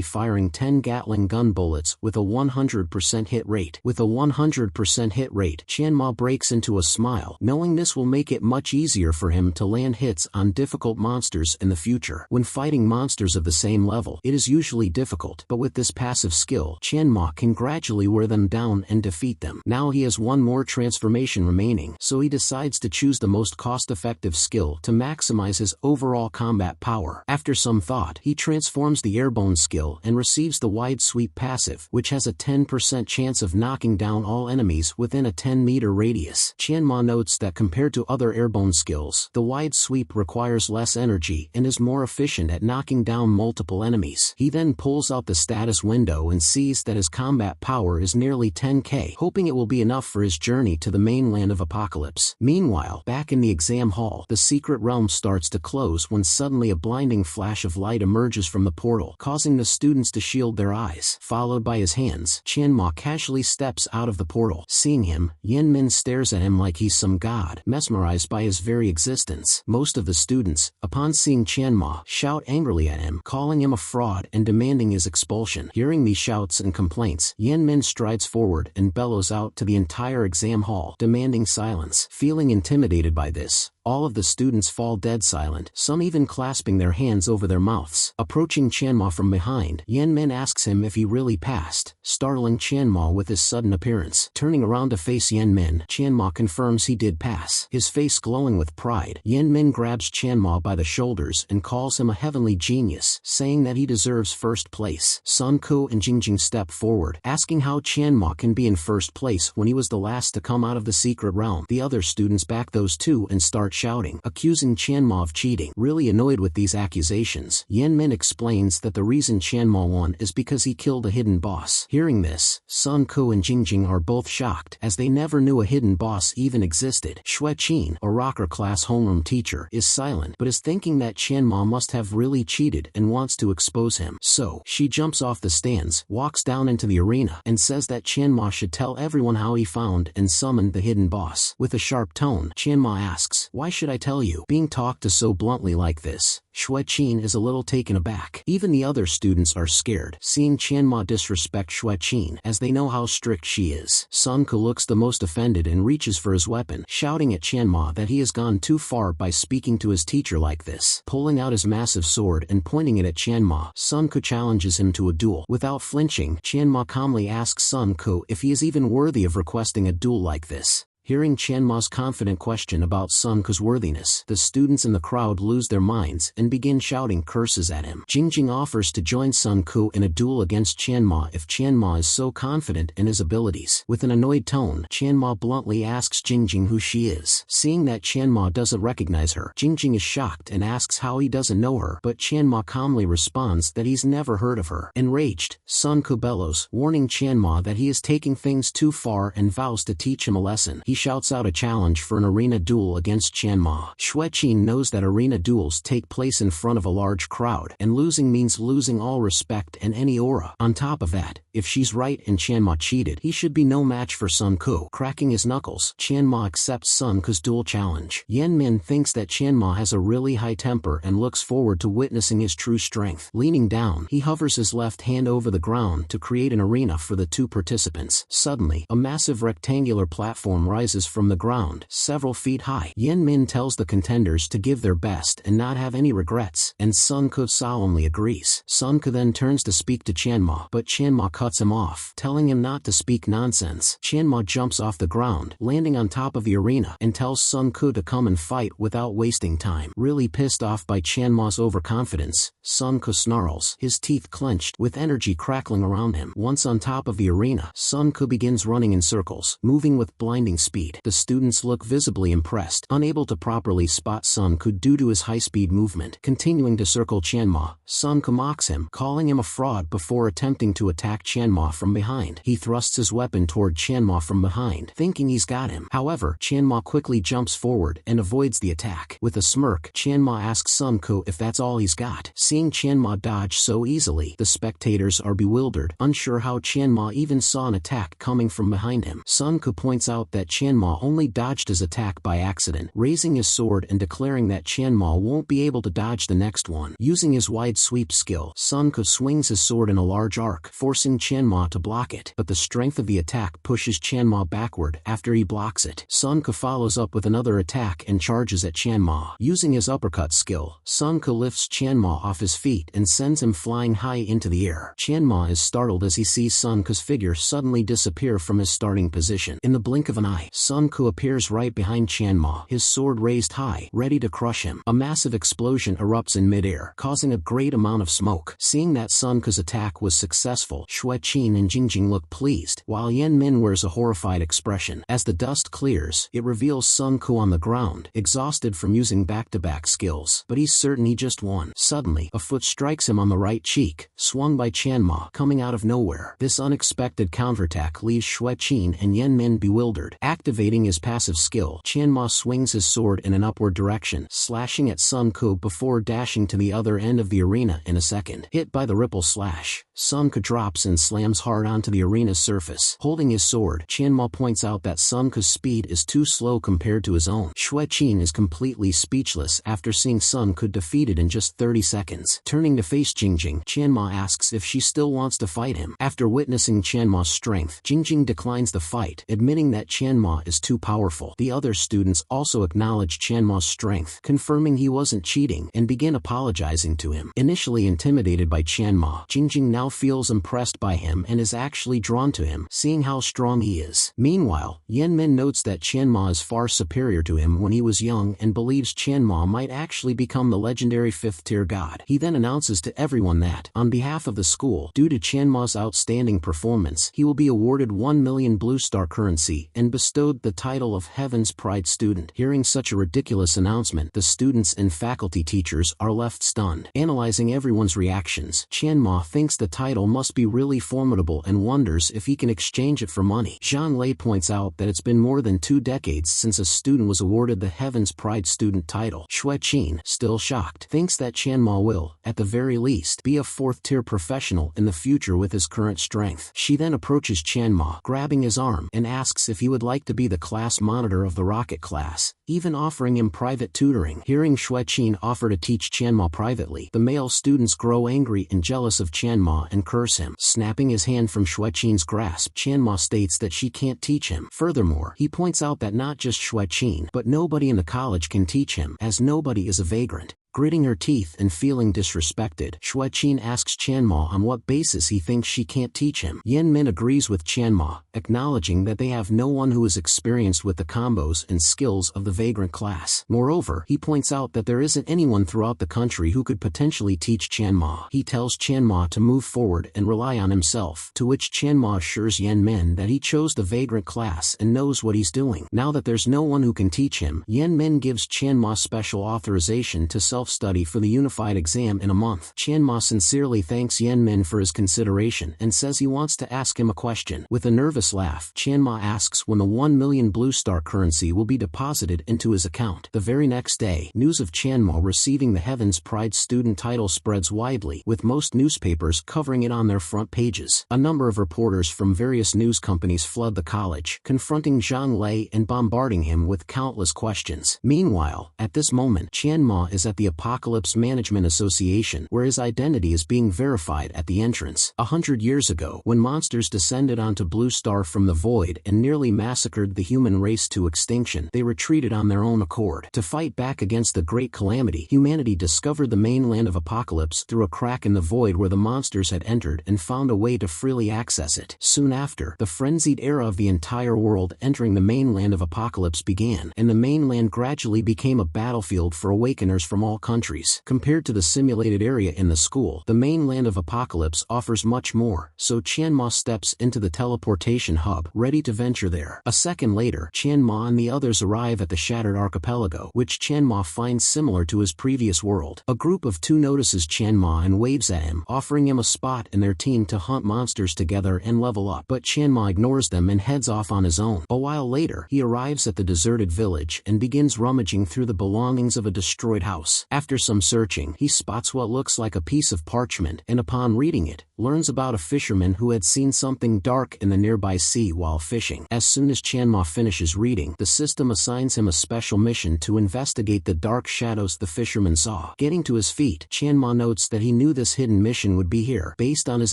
firing 10 Gatling gun bullets with a 100% hit rate. With a 100% hit rate, Chanma breaks into a smile, knowing this will make it much easier for him to land hits on difficult monsters in the future. When fighting monsters of the same level, it is usually difficult, but with this passive skill, Chanma can gradually wear them down and defeat them. Now he has 1 more transformation remaining, so he decides to choose the most cost-effective skill to maximize his overall combat power. After some thought, he transforms the Airborne skill and receives the Wide Sweep passive, which has a 10% chance of knocking down all enemies within a 10-meter radius. Chanma notes that compared to other airborne skills, the Wide Sweep requires less energy and is more efficient at knocking down multiple enemies. He then pulls out the status window and sees that his combat power is nearly 10k, hoping it will be enough for his journey to the mainland of Apocalypse. Meanwhile, back in the exam hall, the secret realm starts to close when suddenly a blinding flash of light emerges from the portal, causing the students to shield their eyes. Followed by his hands, Chanma casually steps out of the portal. Seeing him, Yen-min stares at him like he's some god, mesmerized by his very existence. Most of the students, upon seeing Chanma, shout angrily at him, calling him a fraud and demanding his expulsion. Hearing these shouts and complaints, Yen-min strides forward and bellows out to the entire exam hall, demanding silence. Feeling intimidated by this, all of the students fall dead silent, some even clasping their hands over their mouths. Approaching Chanma from behind, Yen-min asks him if he really passed, startling Chanma with his sudden appearance. Turning around to face Yen-min, Chanma confirms he did pass. His face glowing with pride, Yen-min grabs Chanma by the shoulders and calls him a heavenly genius, saying that he deserves first place. Sun-ko and Jingjing step forward, asking how Chanma can be in first place when he was the last to come out of the secret realm. The other students back those two and start shouting, accusing Chanma of cheating. Really annoyed with these accusations, Yen-min explains that the reason Chanma won is because he killed a hidden boss. Hearing this, Sun-ko and Jingjing are both shocked, as they never knew a hidden boss even existed. Xue-chin, a rocker class homeroom teacher, is silent but is thinking that Chanma must have really cheated and wants to expose him. So, she jumps off the stands, walks down into the arena, and says that Chanma should tell everyone how he found and summoned the hidden boss. With a sharp tone, Chanma asks, "Why should I tell you?" Being talked to so bluntly like this, Xue-chin is a little taken aback. Even the other students are scared, seeing Chanma disrespect Xue-chin, as they know how strict she is. Sun-ko looks the most offended and reaches for his weapon, shouting at Chanma that he has gone too far by speaking to his teacher like this. Pulling out his massive sword and pointing it at Chanma, Sun-ko challenges him to a duel. Without flinching, Chanma calmly asks Sun-ko if he is even worthy of requesting a duel like this. Hearing Chanma's confident question about Sun-ko's worthiness, the students in the crowd lose their minds and begin shouting curses at him. Jingjing offers to join Sun-ko in a duel against Chanma if Chanma is so confident in his abilities. With an annoyed tone, Chanma bluntly asks Jingjing who she is. Seeing that Chanma doesn't recognize her, Jingjing is shocked and asks how he doesn't know her, but Chanma calmly responds that he's never heard of her. Enraged, Sun-ko bellows, warning Chanma that he is taking things too far and vows to teach him a lesson. He shouts out a challenge for an arena duel against Chanma. Xueqin knows that arena duels take place in front of a large crowd, and losing means losing all respect and any aura. On top of that, if she's right and Chanma cheated, he should be no match for Sun Ku. Cracking his knuckles, Chanma accepts Sun Ku's duel challenge. Yan Min thinks that Chanma has a really high temper and looks forward to witnessing his true strength. Leaning down, he hovers his left hand over the ground to create an arena for the two participants. Suddenly, a massive rectangular platform rises from the ground, several feet high. Yan Min tells the contenders to give their best and not have any regrets, and Sun Ku solemnly agrees. Sun Ku then turns to speak to Chanma, but Chanma cuts him off, telling him not to speak nonsense. Chanma jumps off the ground, landing on top of the arena, and tells Sun Ku to come and fight without wasting time. Really pissed off by Chanma's overconfidence, Sun Ku snarls, his teeth clenched, with energy crackling around him. Once on top of the arena, Sun Ku begins running in circles, moving with blinding speed. The students look visibly impressed, unable to properly spot Sun Ku due to his high-speed movement. Continuing to circle Chanma, Sun Ku mocks him, calling him a fraud before attempting to attack Chanma from behind. He thrusts his weapon toward Chanma from behind, thinking he's got him. However, Chanma quickly jumps forward and avoids the attack. With a smirk, Chanma asks Sun Ku if that's all he's got. Seeing Chanma dodge so easily, the spectators are bewildered, unsure how Chanma even saw an attack coming from behind him. Sun Ku points out that Chanma only dodged his attack by accident, raising his sword and declaring that Chanma won't be able to dodge the next one. Using his wide sweep skill, Sun Ku swings his sword in a large arc, forcing Chanma to block it, but the strength of the attack pushes Chanma backward after he blocks it. Sun Ku follows up with another attack and charges at Chanma. Using his uppercut skill, Sun Ku lifts Chanma off his feet and sends him flying high into the air. Chanma is startled as he sees Sun Ku's figure suddenly disappear from his starting position. In the blink of an eye, Sun Ku appears right behind Chanma, his sword raised high, ready to crush him. A massive explosion erupts in midair, causing a great amount of smoke. Seeing that Sun Ku's attack was successful, Xueqin and Jingjing look pleased, while Yan Min wears a horrified expression. As the dust clears, it reveals Sun Ku on the ground, exhausted from using back-to-back skills, but he's certain he just won. Suddenly, a foot strikes him on the right cheek, swung by Chanma, coming out of nowhere. This unexpected counterattack leaves Xueqin and Yan Min bewildered. Activating his passive skill, Chanma swings his sword in an upward direction, slashing at Sun Ku before dashing to the other end of the arena in a second. Hit by the ripple slash, Sun Ku drops and slams hard onto the arena's surface. Holding his sword, Chanma points out that Sun Ku's speed is too slow compared to his own. Xueqin is completely speechless after seeing Sun Ku defeated in just 30 seconds. Turning to face Jingjing, Chanma asks if she still wants to fight him. After witnessing Chanma's strength, Jingjing declines the fight, admitting that Chanma is too powerful. The other students also acknowledge Chanma's strength, confirming he wasn't cheating, and begin apologizing to him. Initially intimidated by Chanma, Jingjing now feels impressed by him and is actually drawn to him, seeing how strong he is. Meanwhile, Yan Min notes that Chanma is far superior to him when he was young and believes Chanma might actually become the legendary 5th-tier god. He then announces to everyone that, on behalf of the school, due to Chanma's outstanding performance, he will be awarded 1 million blue star currency and bestowed the title of Heaven's Pride Student. Hearing such a ridiculous announcement, the students and faculty teachers are left stunned. Analyzing everyone's reactions, Chanma thinks the title must be really formidable and wonders if he can exchange it for money. Zhang Lei points out that it's been more than 2 decades since a student was awarded the Heaven's Pride Student title. Xueqin, still shocked, thinks that Chanma will, at the very least, be a 4th-tier professional in the future with his current strength. She then approaches Chanma, grabbing his arm, and asks if he would like to be the class monitor of the rocket class, even offering him private tutoring. Hearing Xueqin offer to teach Chanma privately, the male students grow angry and jealous of Chanma and curse him. Snapping his hand from Xueqin's grasp, Chanma states that she can't teach him. Furthermore, he points out that not just Xueqin, but nobody in the college can teach him, as nobody is a vagrant. Gritting her teeth and feeling disrespected, Xueqin asks Chanma on what basis he thinks she can't teach him. Yan Min agrees with Chanma, acknowledging that they have no one who is experienced with the combos and skills of the vagrant class. Moreover, he points out that there isn't anyone throughout the country who could potentially teach Chanma. He tells Chanma to move forward and rely on himself, to which Chanma assures Yan Min that he chose the vagrant class and knows what he's doing. Now that there's no one who can teach him, Yan Min gives Chanma special authorization to self self-study for the unified exam in a month. Chanma sincerely thanks Yen Min for his consideration and says he wants to ask him a question. With a nervous laugh, Chanma asks when the 1 million blue star currency will be deposited into his account. The very next day, news of Chanma receiving the Heaven's Pride student title spreads widely, with most newspapers covering it on their front pages. A number of reporters from various news companies flood the college, confronting Zhang Lei and bombarding him with countless questions. Meanwhile, at this moment, Chanma is at the Apocalypse Management Association, where his identity is being verified at the entrance. 100 years ago, when monsters descended onto Blue Star from the void and nearly massacred the human race to extinction, they retreated on their own accord. To fight back against the great calamity, humanity discovered the mainland of Apocalypse through a crack in the void where the monsters had entered and found a way to freely access it. Soon after, the frenzied era of the entire world entering the mainland of Apocalypse began, and the mainland gradually became a battlefield for awakeners from all countries. Compared to the simulated area in the school, the mainland of Apocalypse offers much more, so Chanma steps into the teleportation hub, ready to venture there. A second later, Chanma and the others arrive at the Shattered Archipelago, which Chanma finds similar to his previous world. A group of 2 notices Chanma and waves at him, offering him a spot in their team to hunt monsters together and level up, but Chanma ignores them and heads off on his own. A while later, he arrives at the deserted village and begins rummaging through the belongings of a destroyed house. After some searching, he spots what looks like a piece of parchment, and upon reading it, learns about a fisherman who had seen something dark in the nearby sea while fishing. As soon as Chanma finishes reading, the system assigns him a special mission to investigate the dark shadows the fisherman saw. Getting to his feet, Chanma notes that he knew this hidden mission would be here, based on his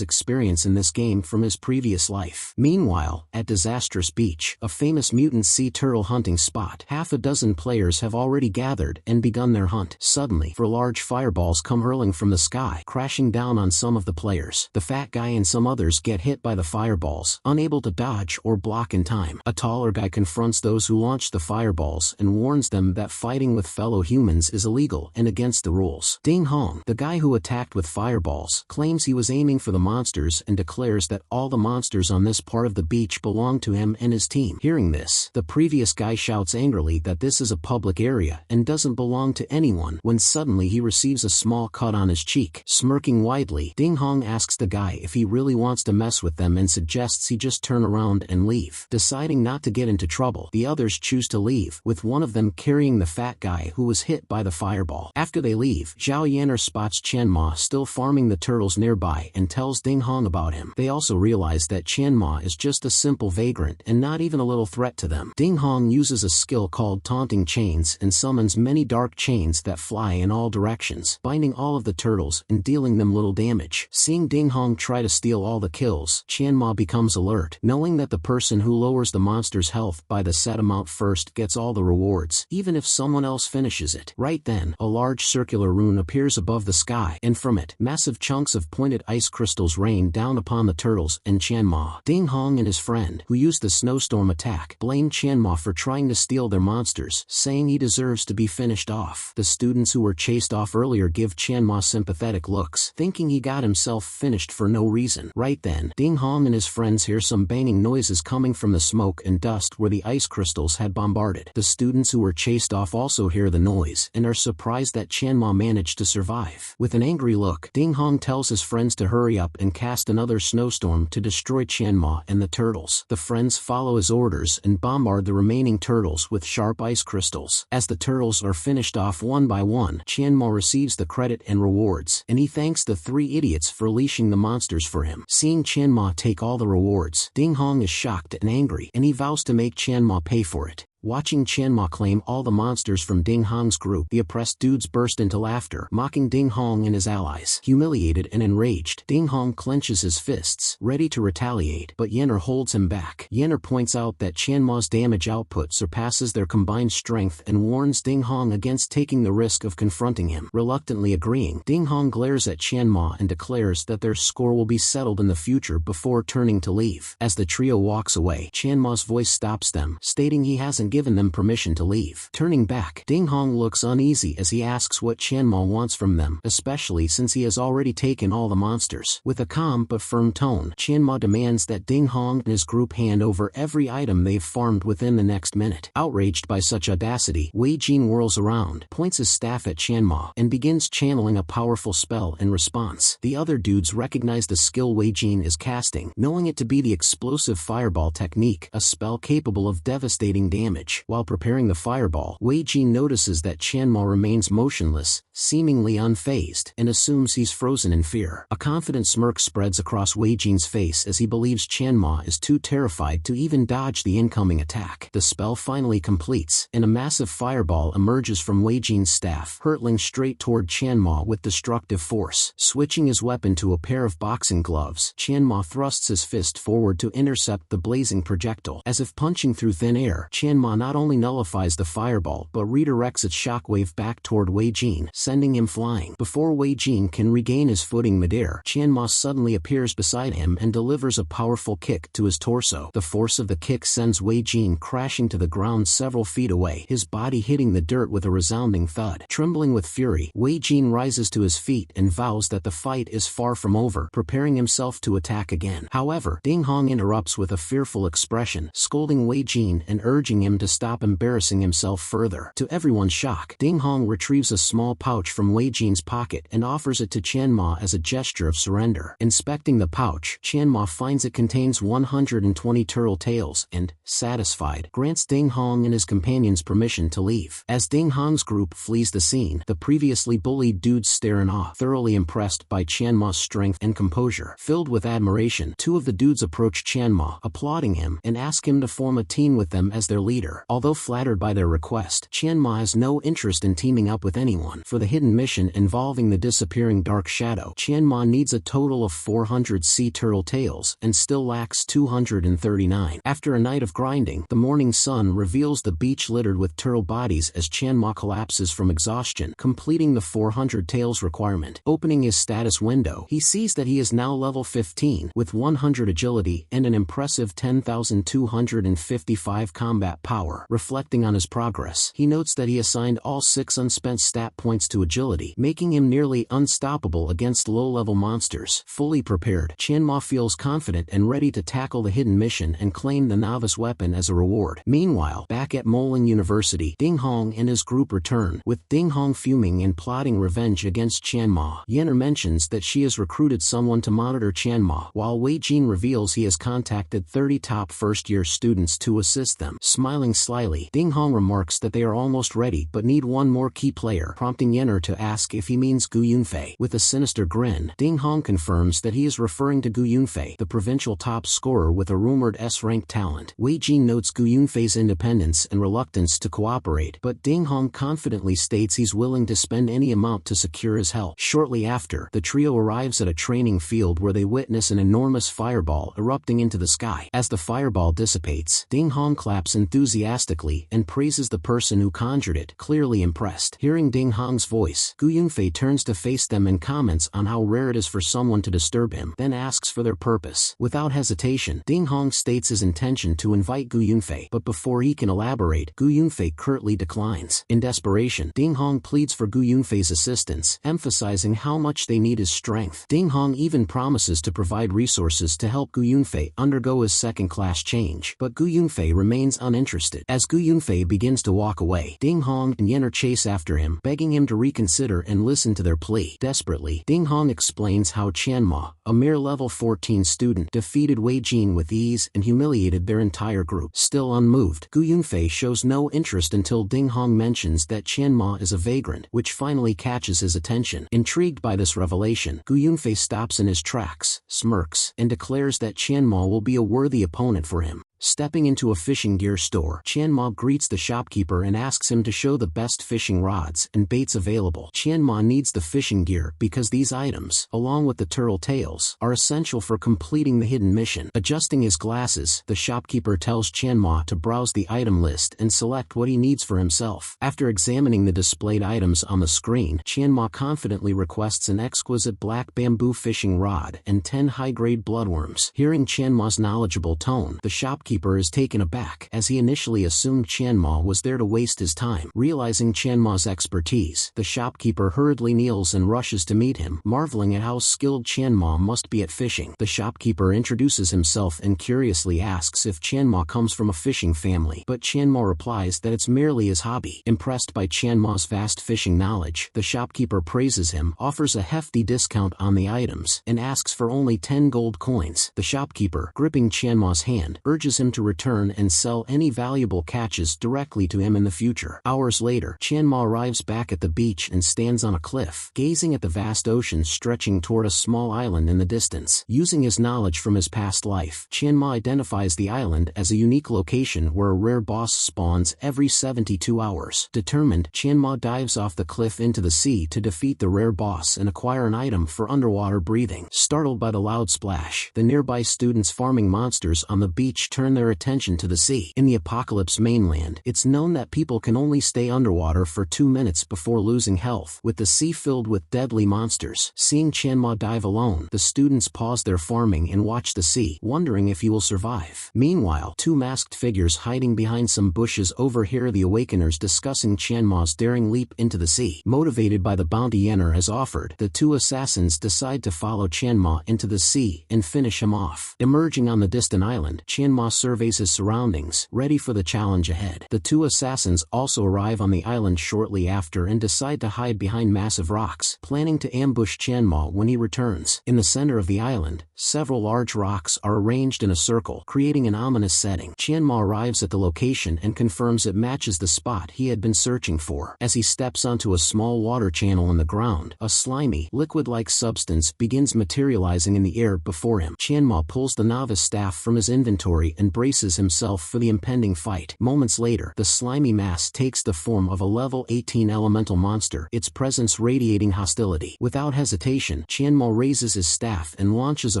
experience in this game from his previous life. Meanwhile, at Disastrous Beach, a famous mutant sea turtle hunting spot, half a dozen players have already gathered and begun their hunt. Suddenly, 4 large fireballs come hurling from the sky, crashing down on some of the players. The fat guy and some others get hit by the fireballs, unable to dodge or block in time. A taller guy confronts those who launched the fireballs and warns them that fighting with fellow humans is illegal and against the rules. Ding Hong, the guy who attacked with fireballs, claims he was aiming for the monsters and declares that all the monsters on this part of the beach belong to him and his team. Hearing this, the previous guy shouts angrily that this is a public area and doesn't belong to anyone, when suddenly he receives a small cut on his cheek. Smirking widely, Ding Hong asks the guy if he really wants to mess with them and suggests he just turn around and leave. Deciding not to get into trouble, the others choose to leave, with one of them carrying the fat guy who was hit by the fireball. After they leave, Zhao Yanner spots Chanma still farming the turtles nearby and tells Ding Hong about him. They also realize that Chanma is just a simple vagrant and not even a little threat to them. Ding Hong uses a skill called Taunting Chains and summons many dark chains that fly in all directions, binding all of the turtles and dealing them little damage. Seeing Ding Hong try to steal all the kills, Chanma becomes alert, knowing that the person who lowers the monster's health by the set amount first gets all the rewards, even if someone else finishes it. Right then, a large circular rune appears above the sky, and from it, massive chunks of pointed ice crystals rain down upon the turtles and Chanma. Ding Hong and his friend, who used the snowstorm attack, blame Chanma for trying to steal their monsters, saying he deserves to be finished off. The students who were chased off earlier give Chanma sympathetic looks, thinking he got himself finished for no reason. Right then, Ding Hong and his friends hear some banging noises coming from the smoke and dust where the ice crystals had bombarded. The students who were chased off also hear the noise and are surprised that Chanma managed to survive. With an angry look, Ding Hong tells his friends to hurry up and cast another snowstorm to destroy Chanma and the turtles. The friends follow his orders and bombard the remaining turtles with sharp ice crystals. As the turtles are finished off one by one, Chanma receives the credit and rewards, and he thanks the 3 idiots for leashing the monsters for him. Seeing Chanma take all the rewards, Ding Hong is shocked and angry, and he vows to make Chanma pay for it. Watching Chanma claim all the monsters from Ding Hong's group, the oppressed dudes burst into laughter, mocking Ding Hong and his allies. Humiliated and enraged, Ding Hong clenches his fists, ready to retaliate, but Yenner holds him back. Yenner points out that Chanma's damage output surpasses their combined strength and warns Ding Hong against taking the risk of confronting him. Reluctantly agreeing, Ding Hong glares at Chanma and declares that their score will be settled in the future before turning to leave. As the trio walks away, Chanma's voice stops them, stating he hasn't given them permission to leave. Turning back, Ding Hong looks uneasy as he asks what Chanma wants from them, especially since he has already taken all the monsters. With a calm but firm tone, Chanma demands that Ding Hong and his group hand over every item they've farmed within the next minute. Outraged by such audacity, Wei Jin whirls around, points his staff at Chanma, and begins channeling a powerful spell in response. The other dudes recognize the skill Wei Jin is casting, knowing it to be the explosive fireball technique, a spell capable of devastating damage. While preparing the fireball, Wei Jin notices that Chanma remains motionless, seemingly unfazed, and assumes he's frozen in fear. A confident smirk spreads across Wei Jin's face as he believes Chanma is too terrified to even dodge the incoming attack. The spell finally completes, and a massive fireball emerges from Wei Jin's staff, hurtling straight toward Chanma with destructive force. Switching his weapon to a pair of boxing gloves, Chanma thrusts his fist forward to intercept the blazing projectile. As if punching through thin air, Chanma not only nullifies the fireball but redirects its shockwave back toward Wei Jin, sending him flying. Before Wei Jin can regain his footing midair, Chanma suddenly appears beside him and delivers a powerful kick to his torso. The force of the kick sends Wei Jin crashing to the ground several feet away, his body hitting the dirt with a resounding thud. Trembling with fury, Wei Jin rises to his feet and vows that the fight is far from over, preparing himself to attack again. However, Ding Hong interrupts with a fearful expression, scolding Wei Jin and urging him to stop embarrassing himself further. To everyone's shock, Ding Hong retrieves a small pouch from Wei Jin's pocket and offers it to Chanma as a gesture of surrender. Inspecting the pouch, Chanma finds it contains 120 turtle tails and, satisfied, grants Ding Hong and his companions permission to leave. As Ding Hong's group flees the scene, the previously bullied dudes stare in awe, thoroughly impressed by Chanma's strength and composure. Filled with admiration, two of the dudes approach Chanma, applauding him, and ask him to form a team with them as their leader. Although flattered by their request, Chanma has no interest in teaming up with anyone. For the hidden mission involving the disappearing Dark Shadow, Chanma needs a total of 400 sea turtle tails and still lacks 239. After a night of grinding, the morning sun reveals the beach littered with turtle bodies as Chanma collapses from exhaustion, completing the 400 tails requirement. Opening his status window, he sees that he is now level 15, with 100 agility and an impressive 10,255 combat power. Reflecting on his progress, he notes that he assigned all 6 unspent stat points to agility, making him nearly unstoppable against low-level monsters. Fully prepared, Chanma feels confident and ready to tackle the hidden mission and claim the novice weapon as a reward. Meanwhile, back at Moling University, Ding Hong and his group return, with Ding Hong fuming and plotting revenge against Chanma. Yenner mentions that she has recruited someone to monitor Chanma, while Wei Jin reveals he has contacted 30 top first-year students to assist them. Smiling slyly, Ding Hong remarks that they are almost ready but need one more key player, prompting Yenner to ask if he means Gu Yunfei. With a sinister grin, Ding Hong confirms that he is referring to Gu Yunfei, the provincial top scorer with a rumored S-rank talent. Wei Jin notes Gu Yunfei's independence and reluctance to cooperate, but Ding Hong confidently states he's willing to spend any amount to secure his help. Shortly after, the trio arrives at a training field where they witness an enormous fireball erupting into the sky. As the fireball dissipates, Ding Hong claps enthusiastically and praises the person who conjured it, clearly impressed. Hearing Ding Hong's voice, Gu Yunfei turns to face them and comments on how rare it is for someone to disturb him, then asks for their purpose. Without hesitation, Ding Hong states his intention to invite Gu Yunfei, but before he can elaborate, Gu Yunfei curtly declines. In desperation, Ding Hong pleads for Gu Yunfei's assistance, emphasizing how much they need his strength. Ding Hong even promises to provide resources to help Gu Yunfei undergo his second-class change, but Gu Yunfei remains uninterested. As Gu Yunfei begins to walk away, Ding Hong and Yenner chase after him, begging him to reconsider and listen to their plea. Desperately, Ding Hong explains how Chanma, a mere level 14 student, defeated Wei Jin with ease and humiliated their entire group. Still unmoved, Gu Yunfei shows no interest until Ding Hong mentions that Chanma is a vagrant, which finally catches his attention. Intrigued by this revelation, Gu Yunfei stops in his tracks, smirks, and declares that Chanma will be a worthy opponent for him. Stepping into a fishing gear store, Chanma greets the shopkeeper and asks him to show the best fishing rods and baits available. Chanma needs the fishing gear because these items, along with the turtle tails, are essential for completing the hidden mission. Adjusting his glasses, the shopkeeper tells Chanma to browse the item list and select what he needs for himself. After examining the displayed items on the screen, Chanma confidently requests an exquisite black bamboo fishing rod and 10 high-grade bloodworms. Hearing Chanma's knowledgeable tone, the shopkeeper shopkeeper is taken aback as he initially assumed Chanma was there to waste his time. Realizing Chanma's expertise, the shopkeeper hurriedly kneels and rushes to meet him, marveling at how skilled Chanma must be at fishing. The shopkeeper introduces himself and curiously asks if Chanma comes from a fishing family, but Chanma replies that it's merely his hobby. Impressed by Chanma's vast fishing knowledge, the shopkeeper praises him, offers a hefty discount on the items, and asks for only 10 gold coins. The shopkeeper, gripping Chanma's hand, urges him to return and sell any valuable catches directly to him in the future. Hours later, Chanma arrives back at the beach and stands on a cliff, gazing at the vast ocean stretching toward a small island in the distance. Using his knowledge from his past life, Chanma identifies the island as a unique location where a rare boss spawns every 72 hours. Determined, Chanma dives off the cliff into the sea to defeat the rare boss and acquire an item for underwater breathing. Startled by the loud splash, the nearby students farming monsters on the beach turn their attention to the sea. In the Apocalypse mainland, it's known that people can only stay underwater for 2 minutes before losing health, with the sea filled with deadly monsters. Seeing Chanma dive alone, the students pause their farming and watch the sea, wondering if he will survive. Meanwhile, two masked figures hiding behind some bushes overhear the Awakeners discussing Chanma's daring leap into the sea. Motivated by the bounty Yenner has offered, the two assassins decide to follow Chanma into the sea and finish him off. Emerging on the distant island, Chanma surveys his surroundings, ready for the challenge ahead. The two assassins also arrive on the island shortly after and decide to hide behind massive rocks, planning to ambush Chanma when he returns. In the center of the island, several large rocks are arranged in a circle, creating an ominous setting. Chanma arrives at the location and confirms it matches the spot he had been searching for. As he steps onto a small water channel in the ground, a slimy, liquid-like substance begins materializing in the air before him. Chanma pulls the novice staff from his inventory and braces himself for the impending fight. Moments later, the slimy mass takes the form of a level 18 elemental monster, its presence radiating hostility. Without hesitation, Chanma raises his staff and launches a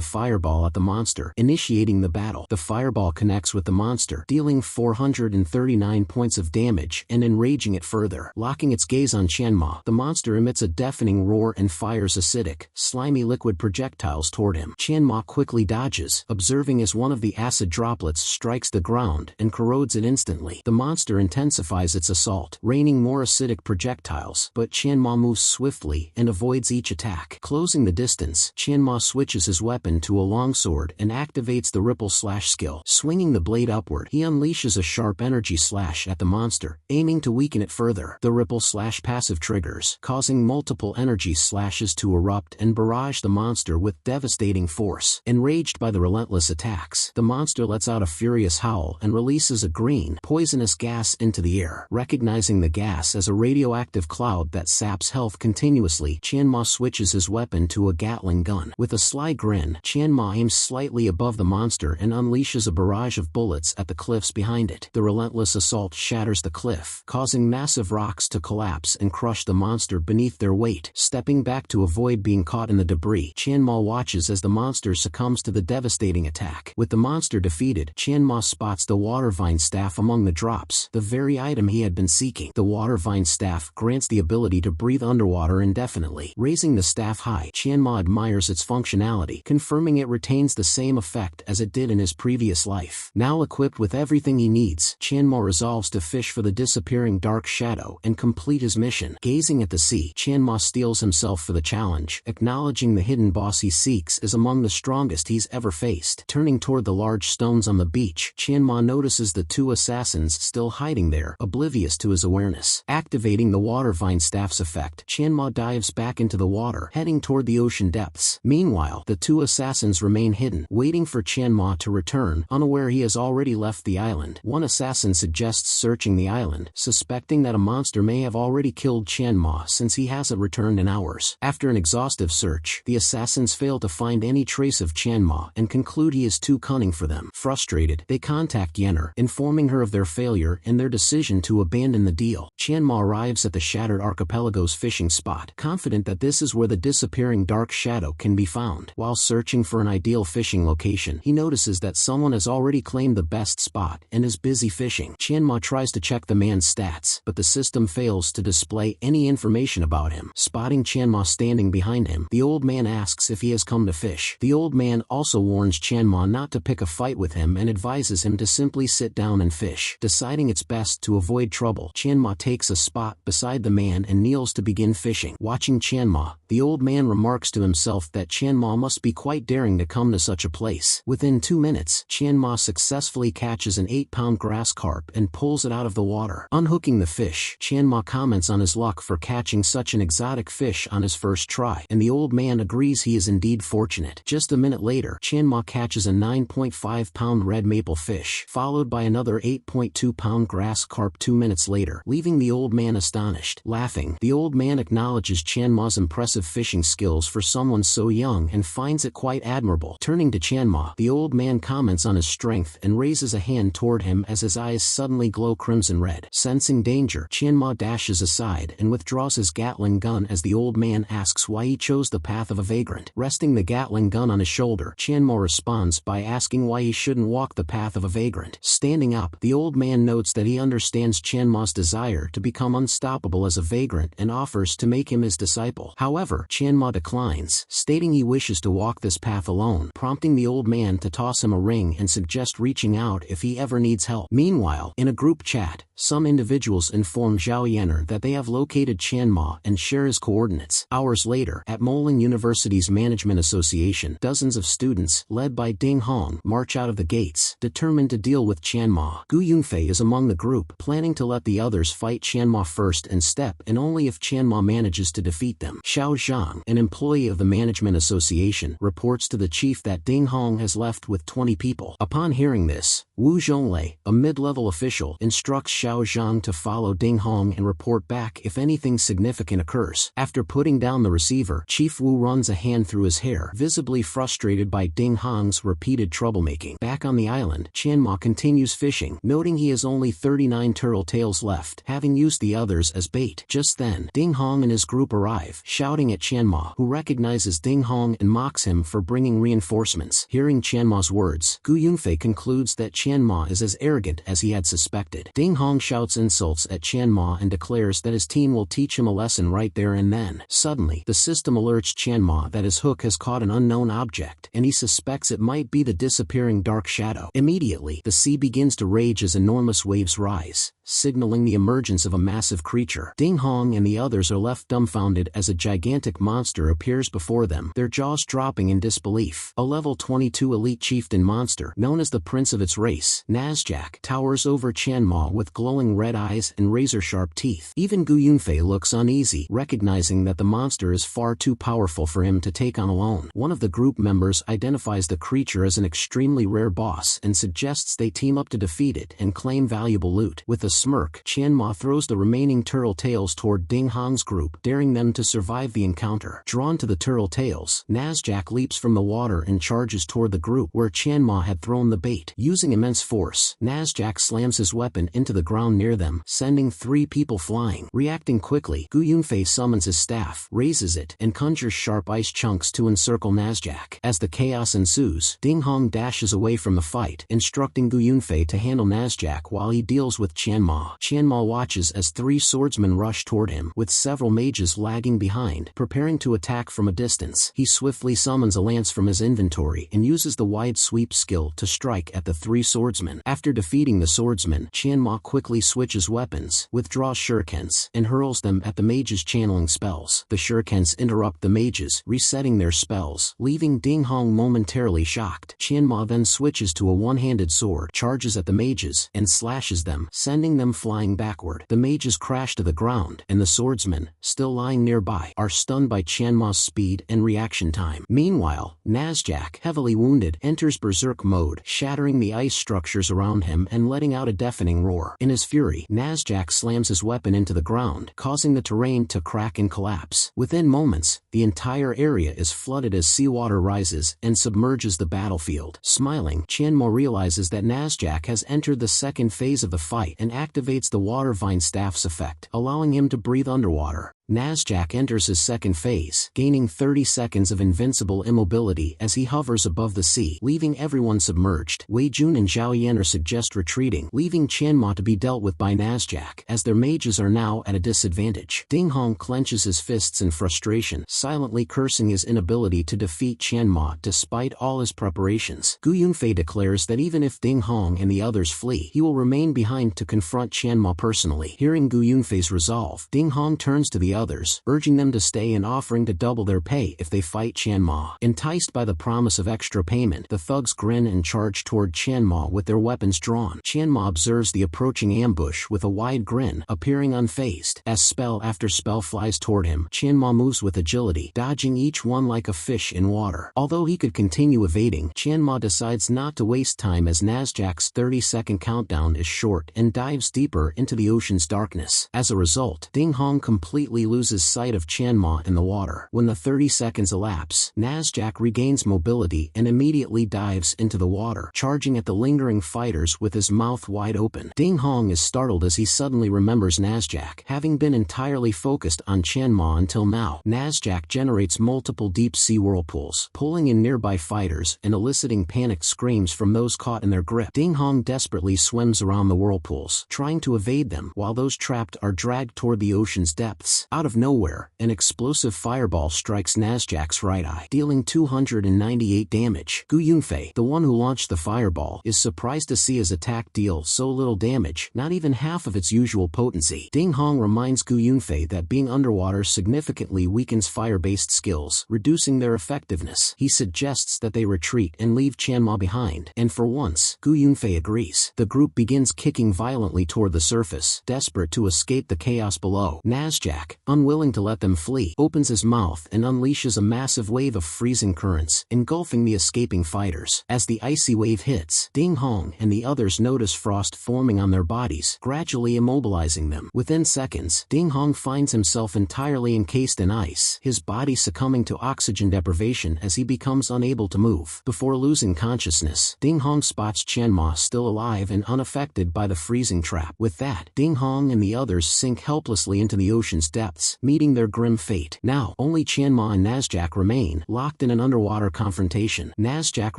fireball at the monster, initiating the battle. The fireball connects with the monster, dealing 439 points of damage and enraging it further. Locking its gaze on Chanma, the monster emits a deafening roar and fires acidic, slimy liquid projectiles toward him. Chanma quickly dodges, observing as one of the acid droplets strikes the ground and corrodes it instantly. The monster intensifies its assault, raining more acidic projectiles, but Chanma moves swiftly and avoids each attack. Closing the distance, Chanma switches his weapon to a longsword and activates the ripple slash skill. Swinging the blade upward, he unleashes a sharp energy slash at the monster, aiming to weaken it further. The ripple slash passive triggers, causing multiple energy slashes to erupt and barrage the monster with devastating force. Enraged by the relentless attacks, the monster lets out a furious howl and releases a green, poisonous gas into the air. Recognizing the gas as a radioactive cloud that saps health continuously, Chanma switches his weapon to a Gatling gun. With a sly grin, Chanma aims slightly above the monster and unleashes a barrage of bullets at the cliffs behind it. The relentless assault shatters the cliff, causing massive rocks to collapse and crush the monster beneath their weight. Stepping back to avoid being caught in the debris, Chanma watches as the monster succumbs to the devastating attack. With the monster defeated, Chanma spots the water vine staff among the drops, the very item he had been seeking. The water vine staff grants the ability to breathe underwater indefinitely. Raising the staff high, Chanma admires its functionality, confirming it retains the same effect as it did in his previous life. Now equipped with everything he needs, Chanma resolves to fish for the disappearing dark shadow and complete his mission. Gazing at the sea, Chanma steels himself for the challenge, acknowledging the hidden boss he seeks is among the strongest he's ever faced. Turning toward the large stones on the beach, Chanma notices the two assassins still hiding there, oblivious to his awareness. Activating the water vine staff's effect, Chanma dives back into the water, heading toward the ocean depths. Meanwhile, the two assassins remain hidden, waiting for Chanma to return, unaware he has already left the island. One assassin suggests searching the island, suspecting that a monster may have already killed Chanma since he hasn't returned in hours. After an exhaustive search, the assassins fail to find any trace of Chanma and conclude he is too cunning for them. Frustrated, they contact Yenner, informing her of their failure and their decision to abandon the deal. Chanma arrives at the Shattered Archipelago's fishing spot, confident that this is where the disappearing dark shadow can be found. While searching for an ideal fishing location, he notices that someone has already claimed the best spot and is busy fishing. Chanma tries to check the man's stats, but the system fails to display any information about him. Spotting Chanma standing behind him, the old man asks if he has come to fish. The old man also warns Chanma not to pick a fight with him him and advises him to simply sit down and fish. Deciding it's best to avoid trouble, Chanma takes a spot beside the man and kneels to begin fishing. Watching Chanma, the old man remarks to himself that Chanma must be quite daring to come to such a place. Within 2 minutes, Chanma successfully catches an 8-pound grass carp and pulls it out of the water. Unhooking the fish, Chanma comments on his luck for catching such an exotic fish on his first try, and the old man agrees he is indeed fortunate. Just a minute later, Chanma catches a 9.5-pound red maple fish, followed by another 8.2-pound grass carp 2 minutes later, leaving the old man astonished. Laughing, the old man acknowledges Chanma's impressive fishing skills for someone so young and finds it quite admirable. Turning to Chanma, the old man comments on his strength and raises a hand toward him as his eyes suddenly glow crimson red. Sensing danger, Chanma dashes aside and withdraws his Gatling gun as the old man asks why he chose the path of a vagrant. Resting the Gatling gun on his shoulder, Chanma responds by asking why he shouldn't walk the path of a vagrant. Standing up, the old man notes that he understands Chanma's desire to become unstoppable as a vagrant and offers to make him his disciple. However, Chanma declines, stating he wishes to walk this path alone, prompting the old man to toss him a ring and suggest reaching out if he ever needs help. Meanwhile, in a group chat, some individuals inform Zhao Yanner that they have located Chanma and share his coordinates. Hours later, at Moling University's Management Association, dozens of students, led by Ding Hong, march out of the gates, determined to deal with Chanma. Gu Yunfei is among the group, planning to let the others fight Chanma first and step in only if Chanma manages to defeat them. Xiao Zhang, an employee of the Management Association, reports to the chief that Ding Hong has left with 20 people. Upon hearing this, Wu Zhonglei, a mid-level official, instructs Xiao Zhang to follow Ding Hong and report back if anything significant occurs. After putting down the receiver, Chief Wu runs a hand through his hair, visibly frustrated by Ding Hong's repeated troublemaking. Back on the island, Chanma continues fishing, noting he has only 39 turtle tails left, having used the others as bait. Just then, Ding Hong and his group arrive, shouting at Chanma, who recognizes Ding Hong and mocks him for bringing reinforcements. Hearing Chanma's words, Gu Yunfei concludes that Chanma is as arrogant as he had suspected. Ding Hong shouts insults at Chanma and declares that his team will teach him a lesson right there and then. Suddenly, the system alerts Chanma that his hook has caught an unknown object, and he suspects it might be the disappearing dark shadow. Immediately, the sea begins to rage as enormous waves rise, signaling the emergence of a massive creature. Ding Hong and the others are left dumbfounded as a gigantic monster appears before them, their jaws dropping in disbelief. A level 22 elite chieftain monster, known as the prince of its race, Nazjak, towers over Chanma with glowing red eyes and razor-sharp teeth. Even Gu Yunfei looks uneasy, recognizing that the monster is far too powerful for him to take on alone. One of the group members identifies the creature as an extremely rare boss and suggests they team up to defeat it and claim valuable loot. With a smirk, Chanma throws the remaining turtle tails toward Ding Hong's group, daring them to survive the encounter. Drawn to the turtle tails, Nazjak leaps from the water and charges toward the group where Chanma had thrown the bait. Using immense force, Nazjak slams his weapon into the ground near them, sending 3 people flying. Reacting quickly, Gu Yunfei summons his staff, raises it, and conjures sharp ice chunks to encircle Nazjak. As the chaos ensues, Ding Hong dashes away from the fight, instructing Gu Yunfei to handle Nazjak while he deals with Chanma. Chanma watches as 3 swordsmen rush toward him, with several mages lagging behind, preparing to attack from a distance. He swiftly summons a lance from his inventory and uses the wide sweep skill to strike at the 3 swordsmen. After defeating the swordsmen, Chanma quickly switches weapons, withdraws shurikens, and hurls them at the mages channeling spells. The shurikens interrupt the mages, resetting their spells, leaving Ding Hong momentarily shocked. Chanma then switches to a one-handed sword, charges at the mages, and slashes them, sending them flying backward. The mages crash to the ground, and the swordsmen, still lying nearby, are stunned by Chanma's speed and reaction time. Meanwhile, Nazjak, heavily wounded, enters berserk mode, shattering the ice structures around him and letting out a deafening roar. In his fury, Nazjak slams his weapon into the ground, causing the terrain to crack and collapse. Within moments, the entire area is flooded as seawater rises and submerges the battlefield. Smiling, Chanma realizes that Nazjak has entered the second phase of the fight and activates the water vine staff's effect, allowing him to breathe underwater. Nasjac enters his second phase, gaining 30 seconds of invincible immobility as he hovers above the sea, leaving everyone submerged. Wei Jun and Zhao Yan suggest retreating, leaving Qianma to be dealt with by Nasjac, as their mages are now at a disadvantage. Ding Hong clenches his fists in frustration, silently cursing his inability to defeat Qianma despite all his preparations. Gu Yunfei declares that even if Ding Hong and the others flee, he will remain behind to confront Qianma personally. Hearing Gu Yunfei's resolve, Ding Hong turns to the others, urging them to stay and offering to double their pay if they fight Qianma. Enticed by the promise of extra payment, the thugs grin and charge toward Qianma with their weapons drawn. Qianma observes the approaching ambush with a wide grin, appearing unfazed. As spell after spell flies toward him, Qianma moves with agility, dodging each one like a fish in water. Although he could continue evading, Qianma decides not to waste time as Nasjac's 30-second countdown is short and dives deeper into the ocean's darkness. As a result, Ding Hong completely loses sight of Qianma in the water. When the 30 seconds elapse, Nasjac regains mobility and immediately dives into the water, charging at the lingering fighters with his mouth wide open. Ding Hong is startled as he suddenly remembers Nasjac, having been entirely focused on Qianma until now. Nasjac generates multiple deep-sea whirlpools, pulling in nearby fighters and eliciting panicked screams from those caught in their grip. Ding Hong desperately swims around the whirlpools, trying to evade them, while those trapped are dragged toward the ocean's depths. Out of nowhere, an explosive fireball strikes Nasjac's right eye, dealing 298 damage. Gu Yunfei, the one who launched the fireball, is surprised to see his attack deal so little damage, not even half of its usual potency. Ding Hong reminds Gu Yunfei that being underwater significantly weakens fire-based skills, reducing their effectiveness. He suggests that they retreat and leave Qianma behind, and for once, Gu Yunfei agrees. The group begins kicking violently toward the surface, desperate to escape the chaos below. Nasjac, unwilling to let them flee, opens his mouth and unleashes a massive wave of freezing currents, engulfing the escaping fighters. As the icy wave hits, Ding Hong and the others notice frost forming on their bodies, gradually immobilizing them. Within seconds, Ding Hong finds himself entirely encased in ice, his body succumbing to oxygen deprivation as he becomes unable to move. Before losing consciousness, Ding Hong spots Qianma still alive and unaffected by the freezing trap. With that, Ding Hong and the others sink helplessly into the ocean's depths, meeting their grim fate. Now, only Qianma and Nasjac remain, locked in an underwater confrontation. Nasjac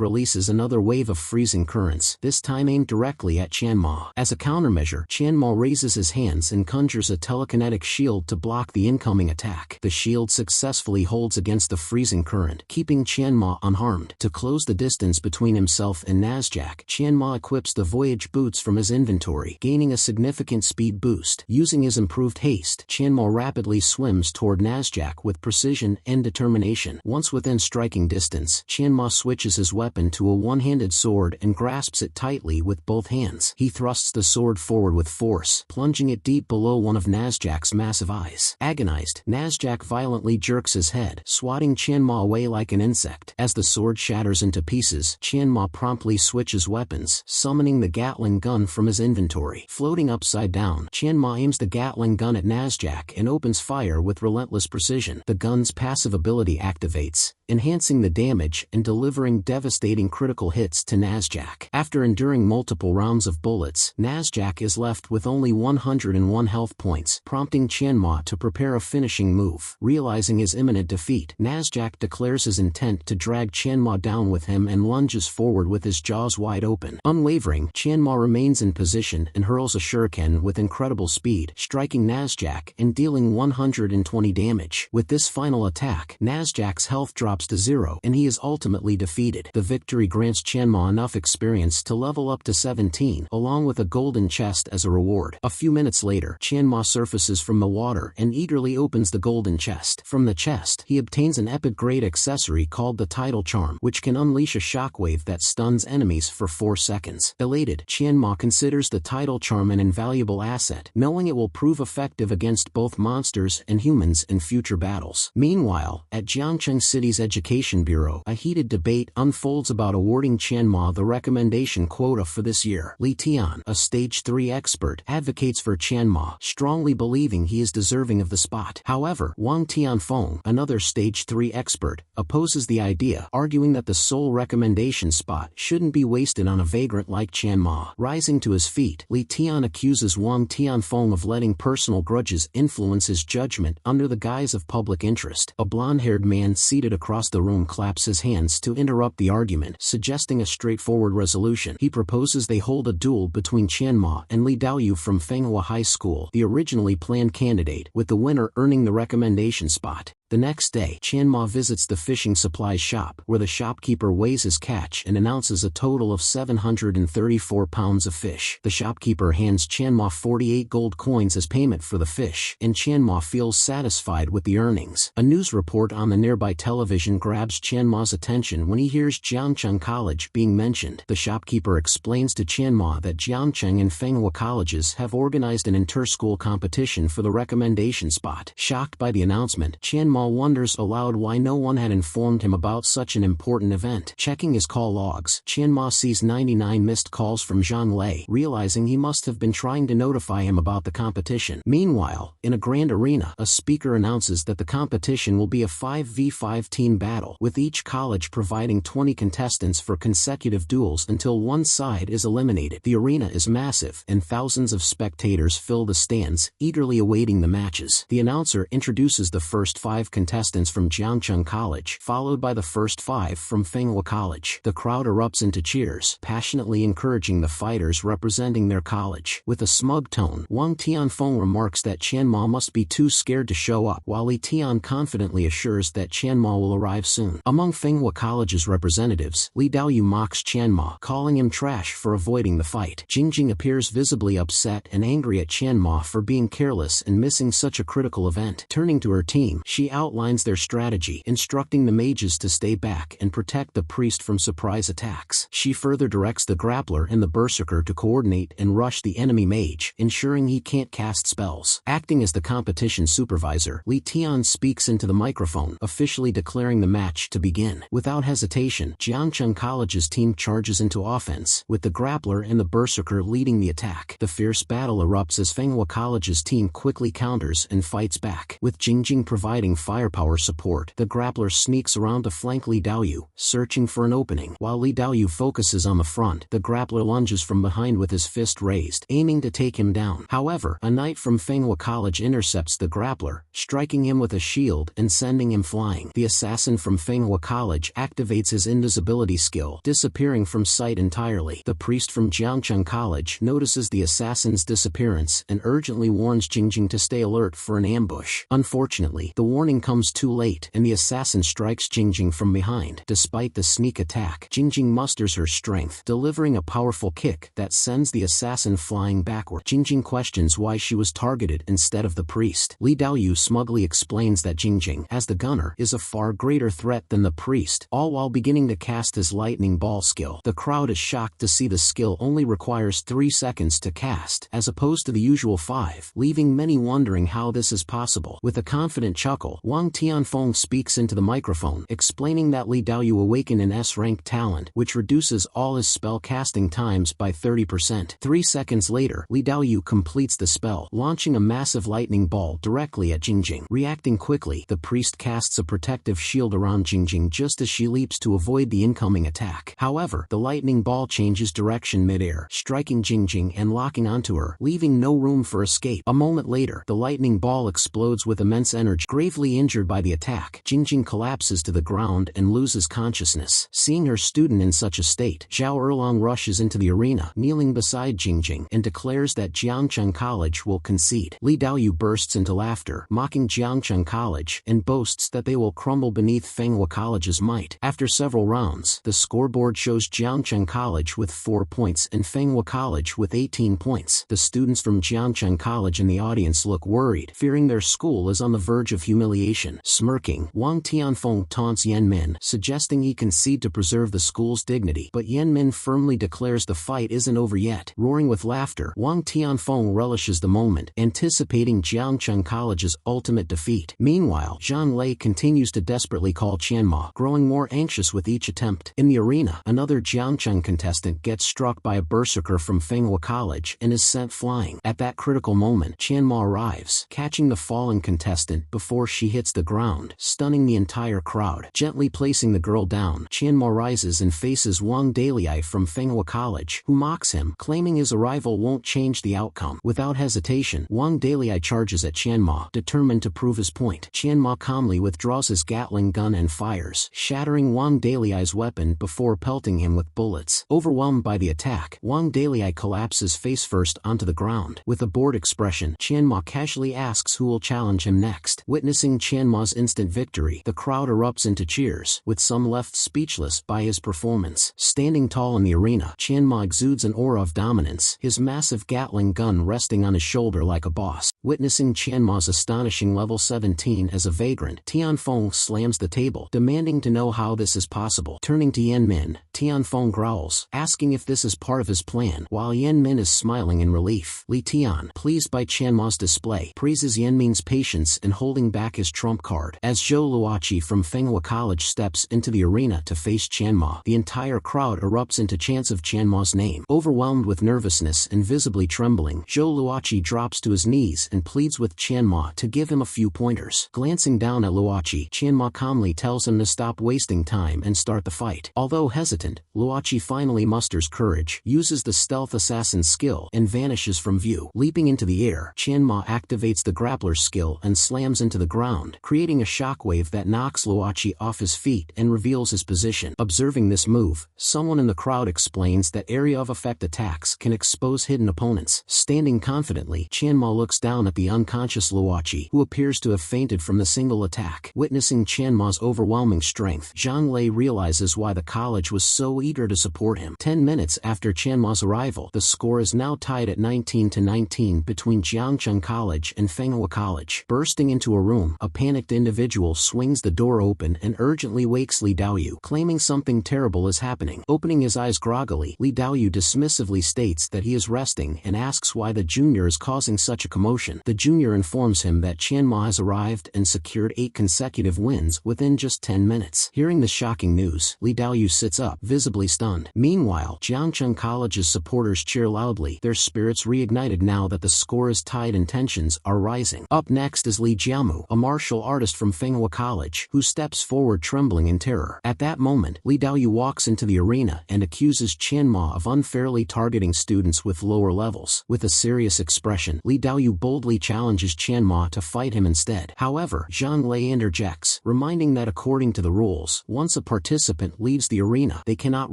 releases another wave of freezing currents, this time aimed directly at Qianma. As a countermeasure, Qianma raises his hands and conjures a telekinetic shield to block the incoming attack. The shield successfully holds against the freezing current, keeping Qianma unharmed. To close the distance between himself and Nasjac, Qianma equips the voyage boots from his inventory, gaining a significant speed boost. Using his improved haste, Qianma rapidly swims toward Nasjac with precision and determination. Once within striking distance, Qianma switches his weapon to a one-handed sword and grasps it tightly with both hands. He thrusts the sword forward with force, plunging it deep below one of Nasjac's massive eyes. Agonized, Nasjac violently jerks his head, swatting Qianma away like an insect. As the sword shatters into pieces, Qianma promptly switches weapons, summoning the Gatling gun from his inventory. Floating upside down, Qianma aims the Gatling gun at Nasjac and opens fire with relentless precision. The gun's passive ability activates, enhancing the damage and delivering devastating critical hits to Nasjac. After enduring multiple rounds of bullets, Nasjac is left with only 101 health points, prompting Qianma to prepare a finishing move. Realizing his imminent defeat, Nasjac declares his intent to drag Qianma down with him and lunges forward with his jaws wide open. Unwavering, Qianma remains in position and hurls a shuriken with incredible speed, striking Nasjac and dealing 120 damage. With this final attack, Nasjac's health drops to 0 and he is ultimately defeated. The victory grants Qianma enough experience to level up to 17, along with a golden chest as a reward. A few minutes later, Qianma surfaces from the water and eagerly opens the golden chest. From the chest, he obtains an epic-grade accessory called the Tidal Charm, which can unleash a shockwave that stuns enemies for 4 seconds. Elated, Qianma considers the Tidal Charm an invaluable asset, knowing it will prove effective against both monsters and humans in future battles. Meanwhile, at Jiangcheng City's Education Bureau, a heated debate unfolds about awarding Chanma the recommendation quota for this year. Lee Tian, a Stage 3 expert, advocates for Chanma, strongly believing he is deserving of the spot. However, Wang Tianfeng, another Stage 3 expert, opposes the idea, arguing that the sole recommendation spot shouldn't be wasted on a vagrant like Chanma. Rising to his feet, Lee Tian accuses Wang Tianfeng of letting personal grudges influence his judgment under the guise of public interest. A blonde-haired man seated across the room claps his hands to interrupt the argument, suggesting a straightforward resolution. He proposes they hold a duel between Chanma and Li Daoyu from Manhwa High School, the originally planned candidate, with the winner earning the recommendation spot. The next day, Chanma visits the fishing supplies shop, where the shopkeeper weighs his catch and announces a total of 734 pounds of fish. The shopkeeper hands Chanma 48 gold coins as payment for the fish, and Chanma feels satisfied with the earnings. A news report on the nearby television grabs Chanma's attention when he hears Jiangcheng College being mentioned. The shopkeeper explains to Chanma that Jiangcheng and Manhwa colleges have organized an inter-school competition for the recommendation spot. Shocked by the announcement, Chanma wonders aloud why no one had informed him about such an important event. Checking his call logs, Chanma sees 99 missed calls from Zhang Lei, realizing he must have been trying to notify him about the competition. Meanwhile, in a grand arena, a speaker announces that the competition will be a 5v5 team battle, with each college providing 20 contestants for consecutive duels until one side is eliminated. The arena is massive, and thousands of spectators fill the stands, eagerly awaiting the matches. The announcer introduces the first 5 contestants from Jiangcheng College, followed by the first 5 from Manhwa College. The crowd erupts into cheers, passionately encouraging the fighters representing their college. With a smug tone, Wang Tianfeng remarks that Chanma must be too scared to show up, while Li Tian confidently assures that Chanma will arrive soon. Among Manhwa College's representatives, Li Daoyu mocks Chanma, calling him trash for avoiding the fight. Jingjing appears visibly upset and angry at Chanma for being careless and missing such a critical event. Turning to her team, she outlines their strategy, instructing the mages to stay back and protect the priest from surprise attacks. She further directs the grappler and the berserker to coordinate and rush the enemy mage, ensuring he can't cast spells. Acting as the competition supervisor, Li Tian speaks into the microphone, officially declaring the match to begin. Without hesitation, Jiangcheng College's team charges into offense, with the grappler and the berserker leading the attack. The fierce battle erupts as Manhwa College's team quickly counters and fights back. With Jingjing providing firepower support, the grappler sneaks around to flank Li Daoyu, searching for an opening. While Li Daoyu focuses on the front, the grappler lunges from behind with his fist raised, aiming to take him down. However, a knight from Manhwa College intercepts the grappler, striking him with a shield and sending him flying. The assassin from Manhwa College activates his invisibility skill, disappearing from sight entirely. The priest from Jiangcheng College notices the assassin's disappearance and urgently warns Jingjing to stay alert for an ambush. Unfortunately, the warning comes too late, and the assassin strikes Jingjing from behind. Despite the sneak attack, Jingjing musters her strength, delivering a powerful kick that sends the assassin flying backward. Jingjing questions why she was targeted instead of the priest. Li Daoyu smugly explains that Jingjing, as the gunner, is a far greater threat than the priest, all while beginning to cast his lightning ball skill. The crowd is shocked to see the skill only requires 3 seconds to cast, as opposed to the usual 5, leaving many wondering how this is possible. With a confident chuckle, Wang Tianfeng speaks into the microphone, explaining that Li Daoyu awakened an S-rank talent, which reduces all his spell casting times by 30%. 3 seconds later, Li Daoyu completes the spell, launching a massive lightning ball directly at Jingjing. Reacting quickly, the priest casts a protective shield around Jingjing just as she leaps to avoid the incoming attack. However, the lightning ball changes direction mid-air, striking Jingjing and locking onto her, leaving no room for escape. A moment later, the lightning ball explodes with immense energy. Gravely injured by the attack, Jingjing collapses to the ground and loses consciousness. Seeing her student in such a state, Zhao Erlong rushes into the arena, kneeling beside Jingjing, and declares that Jiangcheng College will concede. Li Daoyu bursts into laughter, mocking Jiangcheng College, and boasts that they will crumble beneath Manhwa College's might. After several rounds, the scoreboard shows Jiangcheng College with 4 points and Manhwa College with 18 points. The students from Jiangcheng College in the audience look worried, fearing their school is on the verge of humiliation. humiliation. Smirking, Wang Tianfeng taunts Yan Min, suggesting he concede to preserve the school's dignity, but Yan Min firmly declares the fight isn't over yet. Roaring with laughter, Wang Tianfeng relishes the moment, anticipating Jiangcheng College's ultimate defeat. Meanwhile, Zhang Lei continues to desperately call Qianma, growing more anxious with each attempt. In the arena, another Jiangcheng contestant gets struck by a berserker from Manhwa College and is sent flying. At that critical moment, Qianma arrives, catching the fallen contestant before she hits the ground, stunning the entire crowd. Gently placing the girl down, Qianma rises and faces Wang Dalai from Manhwa College, who mocks him, claiming his arrival won't change the outcome. Without hesitation, Wang Dalai charges at Qianma, determined to prove his point. Qianma calmly withdraws his Gatling gun and fires, shattering Wang Dalai's weapon before pelting him with bullets. Overwhelmed by the attack, Wang Dalai collapses face first onto the ground. With a bored expression, Qianma casually asks who will challenge him next. Witnessing Qianma's instant victory, the crowd erupts into cheers, with some left speechless by his performance. Standing tall in the arena, Qianma exudes an aura of dominance, his massive Gatling gun resting on his shoulder like a boss. Witnessing Qianma's astonishing level 17 as a vagrant, Tianfeng slams the table, demanding to know how this is possible. Turning to Yan Min, Tianfeng growls, asking if this is part of his plan, while Yan Min is smiling in relief. Li Tian, pleased by Qianma's display, praises Yan Min's patience in holding back his trump card. As Zhou Luoqi from Manhwa College steps into the arena to face Qianma, the entire crowd erupts into chants of Qianma's name. Overwhelmed with nervousness and visibly trembling, Zhou Luoqi drops to his knees and pleads with Qianma to give him a few pointers. Glancing down at Luoqi, Qianma calmly tells him to stop wasting time and start the fight. Although hesitant, Luoqi finally musters courage, uses the stealth assassin skill, and vanishes from view. Leaping into the air, Qianma activates the grappler's skill and slams into the ground, creating a shockwave that knocks Luoqi off his feet and reveals his position. Observing this move, someone in the crowd explains that area of effect attacks can expose hidden opponents. Standing confidently, Qianma looks down at the unconscious Luoqi, who appears to have fainted from the single attack. Witnessing Qianma's overwhelming strength, Zhang Lei realizes why the college was so eager to support him. 10 minutes after Qianma's arrival, the score is now tied at 19-19 between Jiangcheng College and Manhwa College. Bursting into a room, a panicked individual swings the door open and urgently wakes Li Daoyu, claiming something terrible is happening. Opening his eyes groggily, Li Daoyu dismissively states that he is resting and asks why the junior is causing such a commotion. The junior informs him that Qianma has arrived and secured 8 consecutive wins within just 10 minutes. Hearing the shocking news, Li Daoyu sits up, visibly stunned. Meanwhile, Jiangcheng College's supporters cheer loudly, their spirits reignited now that the score is tied and tensions are rising. Up next is Li Jiamu, a martial artist from Manhwa College, who steps forward trembling in terror. At that moment, Li Daoyu walks into the arena and accuses Qianma of unfairly targeting students with lower levels. With a serious expression, Li Daoyu boldly challenges Qianma to fight him instead. However, Zhang Lei interjects, reminding that according to the rules, once a participant leaves the arena, they cannot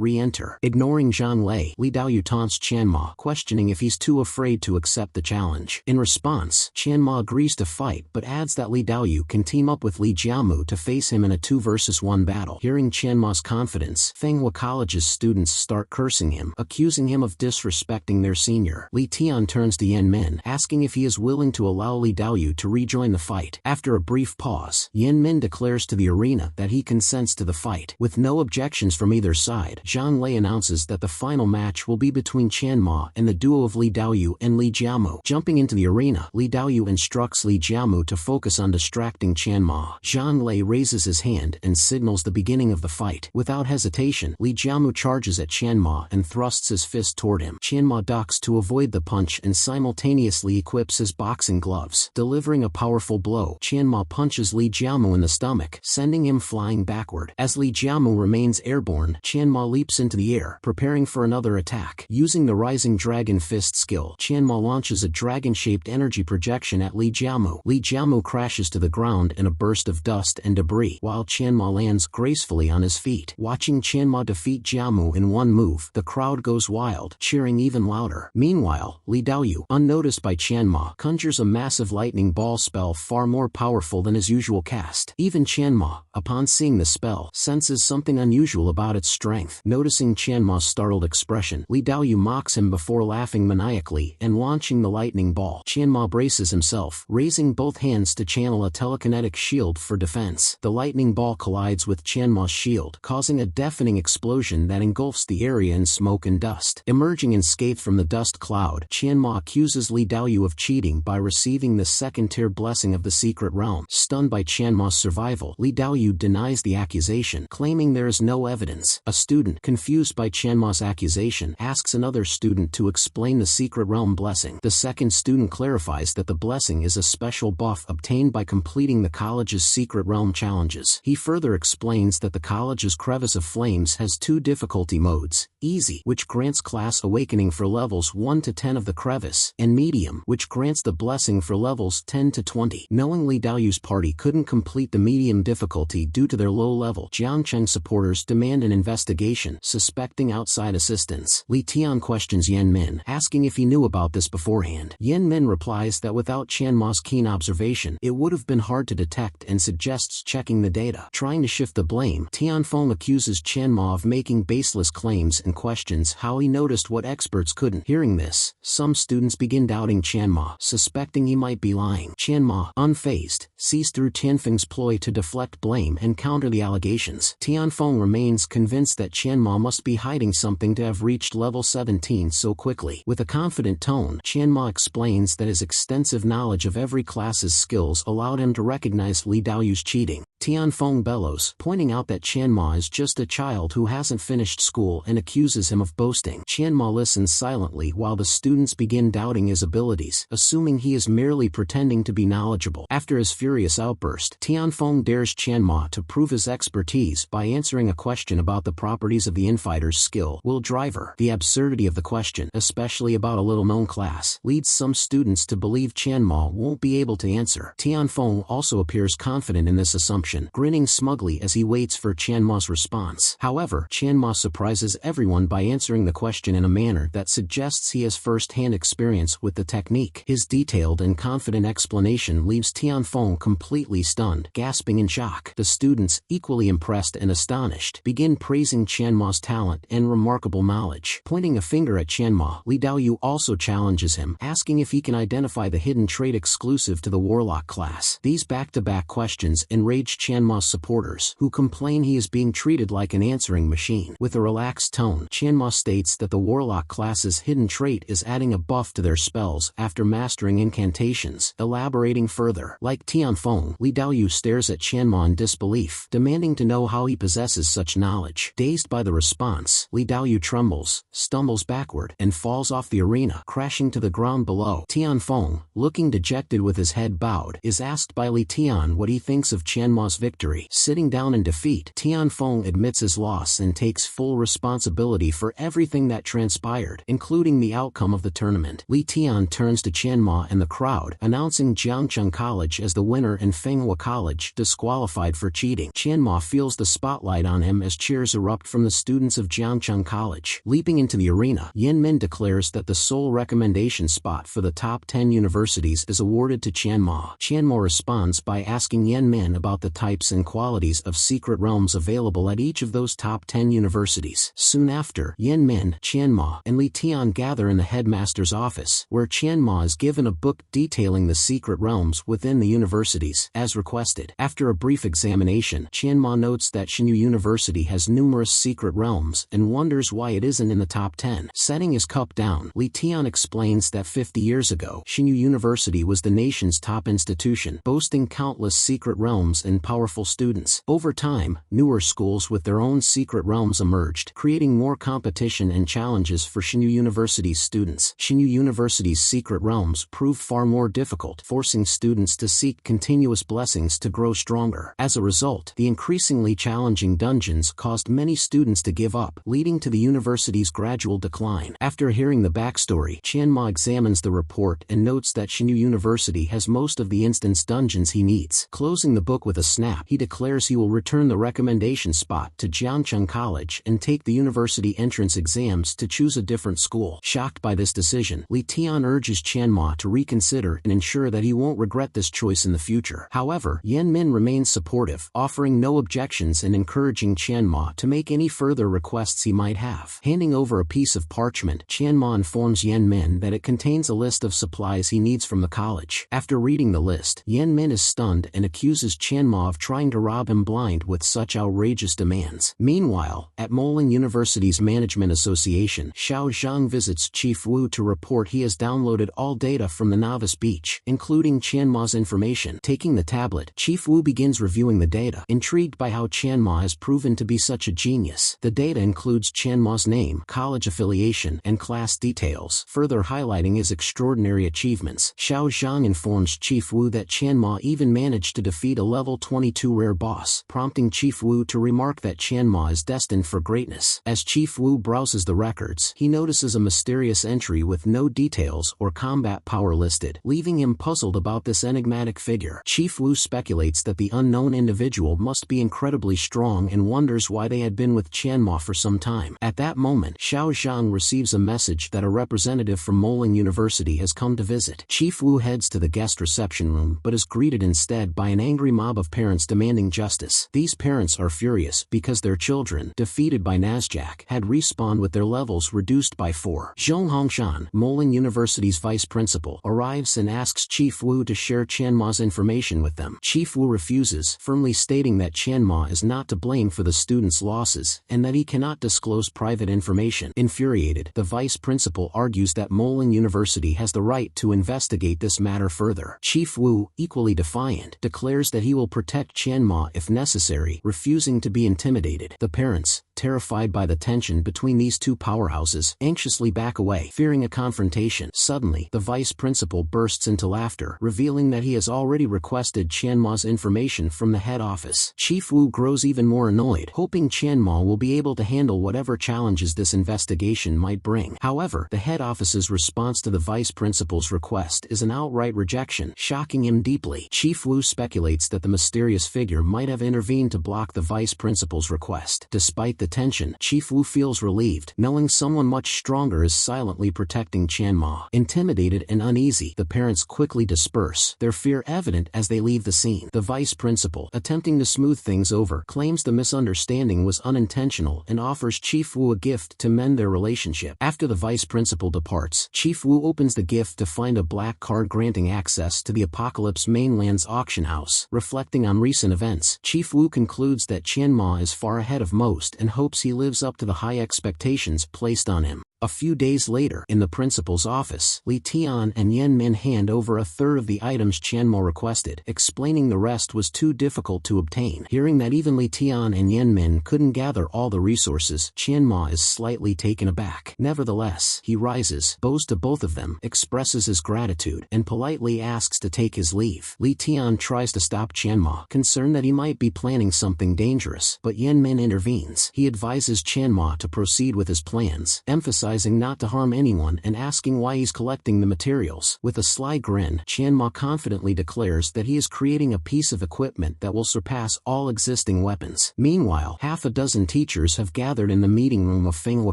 re-enter. Ignoring Zhang Lei, Li Daoyu taunts Qianma, questioning if he's too afraid to accept the challenge. In response, Qianma agrees to fight but adds that Li Daoyu can team up with Li Jiamu to face him in a 2-versus-1 battle. Hearing Qianma's confidence, Manhwa College's students start cursing him, accusing him of disrespecting their senior. Li Tian turns to Yan Min, asking if he is willing to allow Li Daoyu to rejoin the fight. After a brief pause, Yan Min declares to the arena that he consents to the fight. With no objections from either side, Zhang Lei announces that the final match will be between Qianma and the duo of Li Daoyu and Li Jiamu. Jumping into the arena, Li Daoyu instructs Li Jiamu to focus on distracting Qianma. Zhang Lei raises his hand and signals the beginning of the fight. Without hesitation, Li Jiamu charges at Qianma and thrusts his fist toward him. Qianma ducks to avoid the punch and simultaneously equips his boxing gloves. Delivering a powerful blow, Qianma punches Li Jiamu in the stomach, sending him flying backward. As Li Jiamu remains airborne, Qianma leaps into the air, preparing for another attack. Using the Rising Dragon Fist skill, Qianma launches a dragon-shaped energy projection at Li Jiamu. Li Jiamu crashes to the ground in a burst of dust and debris, while Qianma lands gracefully on his feet. Watching Qianma defeat Jiamu in one move, the crowd goes wild, cheering even louder. Meanwhile, Li Daoyu, unnoticed by Qianma, conjures a massive lightning ball spell far more powerful than his usual cast. Even Qianma, upon seeing the spell, senses something unusual about its strength. Noticing Qianma's startled expression, Li Daoyu mocks him before laughing maniacally and launching the lightning ball. Qianma braces himself, raising both hands to channel a telekinetic shield for defense. The lightning ball collides with Chanma's shield, causing a deafening explosion that engulfs the area in smoke and dust. Emerging unscathed from the dust cloud, Chanma accuses Li Daoyu of cheating by receiving the second-tier blessing of the secret realm. Stunned by Chanma's survival, Li Daoyu denies the accusation, claiming there is no evidence. A student, confused by Chanma's accusation, asks another student to explain the secret realm blessing. The second student clarifies that the blessing is a special buff obtained by completing the college's secret realm challenges. He further explains that the college's Crevice of Flames has two difficulty modes: Easy, which grants class awakening for levels 1 to 10 of the crevice, and Medium, which grants the blessing for levels 10 to 20. Knowing Li Daoyu's party couldn't complete the medium difficulty due to their low level, Jiangcheng supporters demand an investigation, suspecting outside assistance. Li Tian questions Yan Min, asking if he knew about this beforehand. Yan Min replies that without Chanma's keen observation, it would have been hard to detect, and suggests checking the data. Trying to shift the blame, Tianfeng accuses Chanma of making baseless claims and questions how he noticed what experts couldn't. Hearing this, some students begin doubting Chanma, suspecting he might be lying. Chanma, unfazed, sees through Tianfeng's ploy to deflect blame and counter the allegations. Tianfeng remains convinced that Chanma must be hiding something to have reached level 17 so quickly. With a confident tone, Chanma explains that his extensive knowledge of every class's skills allowed him to recognize Li Daoyu's cheating. Tianfeng bellows, pointing out that Chanma is just a child who hasn't finished school, and accuses him of boasting. Chanma listens silently while the students begin doubting his abilities, assuming he is merely pretending to be knowledgeable. After his furious outburst, Tianfeng dares Chanma to prove his expertise by answering a question about the properties of the infighter's skill, Will Driver. The absurdity of the question, especially about a little-known class, leads some students to believe Chanma won't be able to answer. Tianfeng also appears confident in this assumption, grinning smugly as he waits for Chanma's response. However, Chanma surprises everyone by answering the question in a manner that suggests he has first-hand experience with the technique. His detailed and confident explanation leaves Tianfeng completely stunned, gasping in shock. The students, equally impressed and astonished, begin praising Chanma's talent and remarkable knowledge. Pointing a finger at Chanma, Li Daoyu also challenges him, asking if he can identify the hidden trait exclusive to the Warlock class. These back-to-back questions enrage Chanma's supporters, who complain he is being treated like an answering machine. With a relaxed tone, Chanma states that the Warlock class's hidden trait is adding a buff to their spells after mastering incantations. Elaborating further, like Tianfeng, Li Daoyu stares at Chanma in disbelief, demanding to know how he possesses such knowledge. Dazed by the response, Li Daoyu trembles, stumbles backward, and falls off the arena, crashing to the ground below. Tianfeng, looking dejected with his head bowed, is asked by Li Tian what he thinks of Chanma's victory. Sitting down in defeat, Tianfeng admits his loss and takes full responsibility for everything that transpired, including the outcome of the tournament. Li Tian turns to Chanma and the crowd, announcing Jiangcheng College as the winner and Manhwa College disqualified for cheating. Chanma feels the spotlight on him as cheers erupt from the students of Jiangcheng College. Leaping into the arena, Yan Min declares that the sole recommendation spot for the top 10 universities is awarded to Chanma. Chanma responds by asking Yan Min about the types and qualities of secret realms available at each of those top 10 universities. Soon after, Yan Min, Chanma, and Li Tian gather in the headmaster's office, where Chanma is given a book detailing the secret realms within the universities, as requested. After a brief examination, Chanma notes that Xinyu University has numerous secret realms and wonders why it isn't in the top 10. Setting his cup down, Li Tian explains that 50 years ago, Xinyu University was the nation's top institution, boasting countless secret realms and powerful students. Over time, newer schools with their own secret realms emerged, creating more competition and challenges for Xinyu University's students. Xinyu University's secret realms proved far more difficult, forcing students to seek continuous blessings to grow stronger. As a result, the increasingly challenging dungeons caused many students to give up, leading to the university's gradual decline. After hearing the backstory, Chanma examines the report and notes that Xinyu University has most of the instance dungeons he needs. Closing the book with a snap. He declares he will return the recommendation spot to Jiancheng College and take the university entrance exams to choose a different school. Shocked by this decision, Li Tian urges Qianma to reconsider and ensure that he won't regret this choice in the future. However, Yan Min remains supportive, offering no objections and encouraging Qianma to make any further requests he might have. Handing over a piece of parchment, Qianma informs Yan Min that it contains a list of supplies he needs from the college. After reading the list, Yan Min is stunned and accuses Qianma of trying to rob him blind with such outrageous demands. Meanwhile, at Moling University's Management Association, Xiao Zhang visits Chief Wu to report he has downloaded all data from the Novice Beach, including Qianma's information. Taking the tablet, Chief Wu begins reviewing the data, intrigued by how Qianma has proven to be such a genius. The data includes Qianma's name, college affiliation, and class details, further highlighting his extraordinary achievements. Xiao Zhang informs Chief Wu that Qianma even managed to defeat a level 22 rare boss, prompting Chief Wu to remark that Qianma is destined for greatness. As Chief Wu browses the records, he notices a mysterious entry with no details or combat power listed, leaving him puzzled about this enigmatic figure. Chief Wu speculates that the unknown individual must be incredibly strong and wonders why they had been with Qianma for some time. At that moment, Xiao Zhang receives a message that a representative from Moling University has come to visit. Chief Wu heads to the guest reception room but is greeted instead by an angry mob of parents demanding justice. These parents are furious because their children, defeated by Nasjak, had respawned with their levels reduced by 4. Zhong Hongshan, Moling University's vice principal, arrives and asks Chief Wu to share Qianma's information with them. Chief Wu refuses, firmly stating that Qianma is not to blame for the students' losses and that he cannot disclose private information. Infuriated, the vice principal argues that Moling University has the right to investigate this matter further. Chief Wu, equally defiant, declares that he will protect Qianma if necessary, refusing to be intimidated. The parents, terrified by the tension between these two powerhouses, anxiously back away, fearing a confrontation. Suddenly, the vice principal bursts into laughter, revealing that he has already requested Qianma's information from the head office. Chief Wu grows even more annoyed, hoping Qianma will be able to handle whatever challenges this investigation might bring. However, the head office's response to the vice principal's request is an outright rejection, shocking him deeply. Chief Wu speculates that the mysterious figure might have intervened to block the vice principal's request. Despite the tension, Chief Wu feels relieved, knowing someone much stronger is silently protecting Qianma. Intimidated and uneasy, the parents quickly disperse, their fear evident as they leave the scene. The vice principal, attempting to smooth things over, claims the misunderstanding was unintentional and offers Chief Wu a gift to mend their relationship. After the vice principal departs, Chief Wu opens the gift to find a black card granting access to the Apocalypse Mainland's auction house. Reflecting on recent events, Chief Wu concludes that Qianma is far ahead of most and hopes he lives up to the high expectations placed on him. A few days later, in the principal's office, Li Tian and Yan Min hand over a third of the items Qianma requested, explaining the rest was too difficult to obtain. Hearing that even Li Tian and Yan Min couldn't gather all the resources, Qianma is slightly taken aback. Nevertheless, he rises, bows to both of them, expresses his gratitude, and politely asks to take his leave. Li Tian tries to stop Qianma, concerned that he might be planning something dangerous, but Yan Min intervenes. He advises Qianma to proceed with his plans, emphasizing not to harm anyone and asking why he's collecting the materials. With a sly grin, Qianma confidently declares that he is creating a piece of equipment that will surpass all existing weapons. Meanwhile, half a dozen teachers have gathered in the meeting room of Manhwa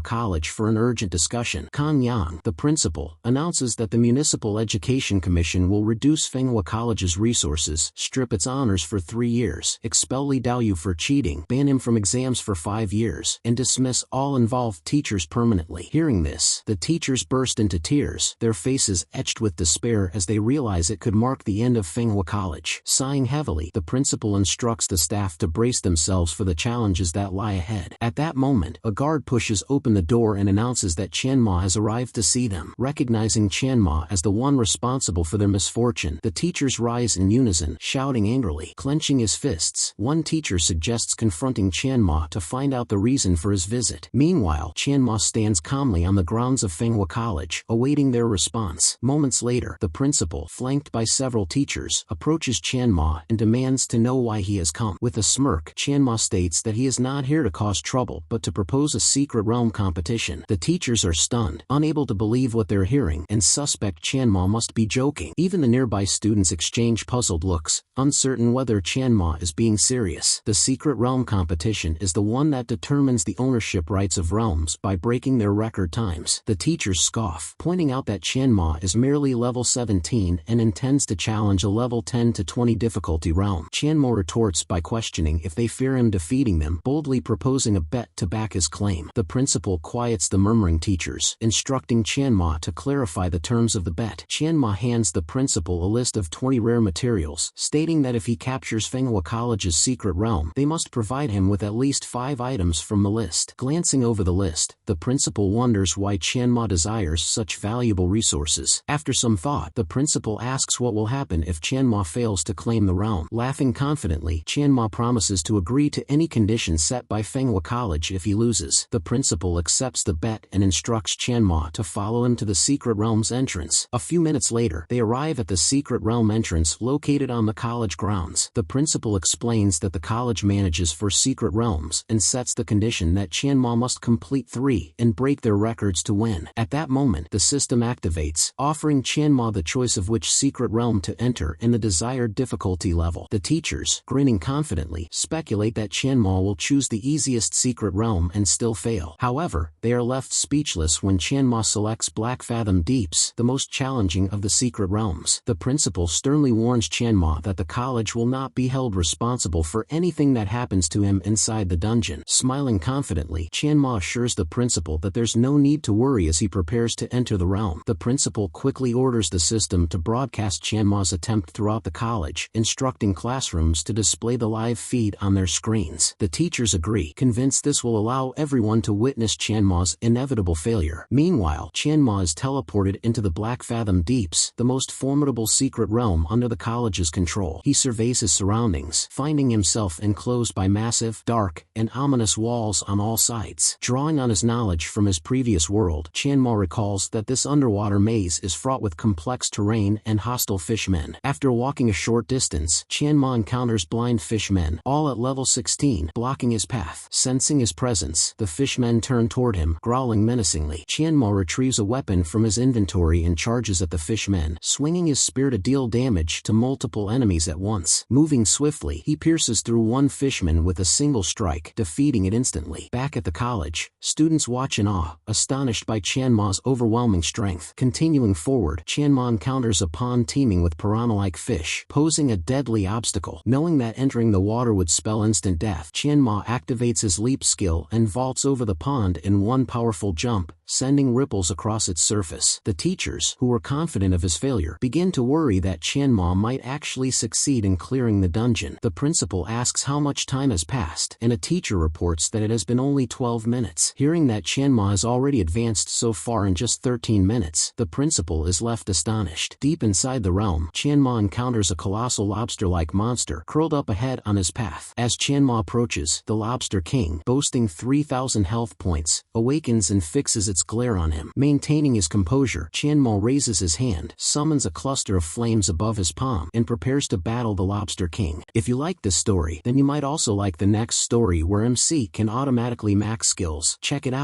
College for an urgent discussion. Kan Yang, the principal, announces that the Municipal Education Commission will reduce Manhwa College's resources, strip its honors for 3 years, expel Li Daoyu for cheating, ban him from exams for 5 years, and dismiss all involved teachers permanently. Hearing this, the teachers burst into tears, their faces etched with despair as they realize it could mark the end of Manhwa College. Sighing heavily, the principal instructs the staff to brace themselves for the challenges that lie ahead. At that moment, a guard pushes open the door and announces that Qianma has arrived to see them. Recognizing Qianma as the one responsible for their misfortune, the teachers rise in unison, shouting angrily. Clenching his fists, one teacher suggests confronting Qianma to find out the reason for his visit. Meanwhile, Qianma stands calmly family on the grounds of Manhwa College, awaiting their response. Moments later, the principal, flanked by several teachers, approaches Chanma and demands to know why he has come. With a smirk, Chanma states that he is not here to cause trouble but to propose a secret realm competition. The teachers are stunned, unable to believe what they're hearing, and suspect Chanma must be joking. Even the nearby students exchange puzzled looks, uncertain whether Chanma is being serious. The secret realm competition is the one that determines the ownership rights of realms by breaking their record times. The teachers scoff, pointing out that Chanma is merely level 17 and intends to challenge a level 10 to 20 difficulty realm. Chanma retorts by questioning if they fear him defeating them, boldly proposing a bet to back his claim. The principal quiets the murmuring teachers, instructing Chanma to clarify the terms of the bet. Chanma hands the principal a list of 20 rare materials, stating that if he captures Manhwa College's secret realm, they must provide him with at least 5 items from the list. Glancing over the list, the principal wonders why Chanma desires such valuable resources. After some thought, the principal asks what will happen if Chanma fails to claim the realm. Laughing confidently, Chanma promises to agree to any conditions set by Manhwa College if he loses. The principal accepts the bet and instructs Chanma to follow him to the secret realm's entrance. A few minutes later, they arrive at the secret realm entrance located on the college grounds. The principal explains that the college manages for secret realms and sets the condition that Chanma must complete 3 and break their records to win. At that moment, the system activates, offering Chanma the choice of which secret realm to enter in the desired difficulty level. The teachers, grinning confidently, speculate that Chanma will choose the easiest secret realm and still fail. However, they are left speechless when Chanma selects Black Fathom Deeps, the most challenging of the secret realms. The principal sternly warns Chanma that the college will not be held responsible for anything that happens to him inside the dungeon. Smiling confidently, Chanma assures the principal that there's no need to worry as he prepares to enter the realm. The principal quickly orders the system to broadcast Chanma's attempt throughout the college, instructing classrooms to display the live feed on their screens. The teachers agree, convinced this will allow everyone to witness Chanma's inevitable failure. Meanwhile, Chanma is teleported into the Black Fathom Deeps, the most formidable secret realm under the college's control. He surveys his surroundings, finding himself enclosed by massive, dark, and ominous walls on all sides. Drawing on his knowledge from his previous world, Chanma recalls that this underwater maze is fraught with complex terrain and hostile fishmen. After walking a short distance, Chanma encounters blind fishmen, all at level 16, blocking his path. Sensing his presence, the fishmen turn toward him, growling menacingly. Chanma retrieves a weapon from his inventory and charges at the fishmen, swinging his spear to deal damage to multiple enemies at once. Moving swiftly, he pierces through one fishman with a single strike, defeating it instantly. Back at the college, students watch in awe, astonished by Chanma's overwhelming strength. Continuing forward, Chanma encounters a pond teeming with piranha-like fish, posing a deadly obstacle. Knowing that entering the water would spell instant death, Chanma activates his leap skill and vaults over the pond in one powerful jump, sending ripples across its surface. The teachers, who were confident of his failure, begin to worry that Chanma might actually succeed in clearing the dungeon. The principal asks how much time has passed, and a teacher reports that it has been only 12 minutes. Hearing that Chanma has already advanced so far in just 13 minutes, the principal is left astonished. Deep inside the realm, Chanma encounters a colossal lobster-like monster curled up ahead on his path. As Chanma approaches, the Lobster King, boasting 3,000 health points, awakens and fixes its glare on him. Maintaining his composure, Chanma raises his hand, summons a cluster of flames above his palm, and prepares to battle the Lobster King. If you like this story, then you might also like the next story where MC can automatically max skills. Check it out.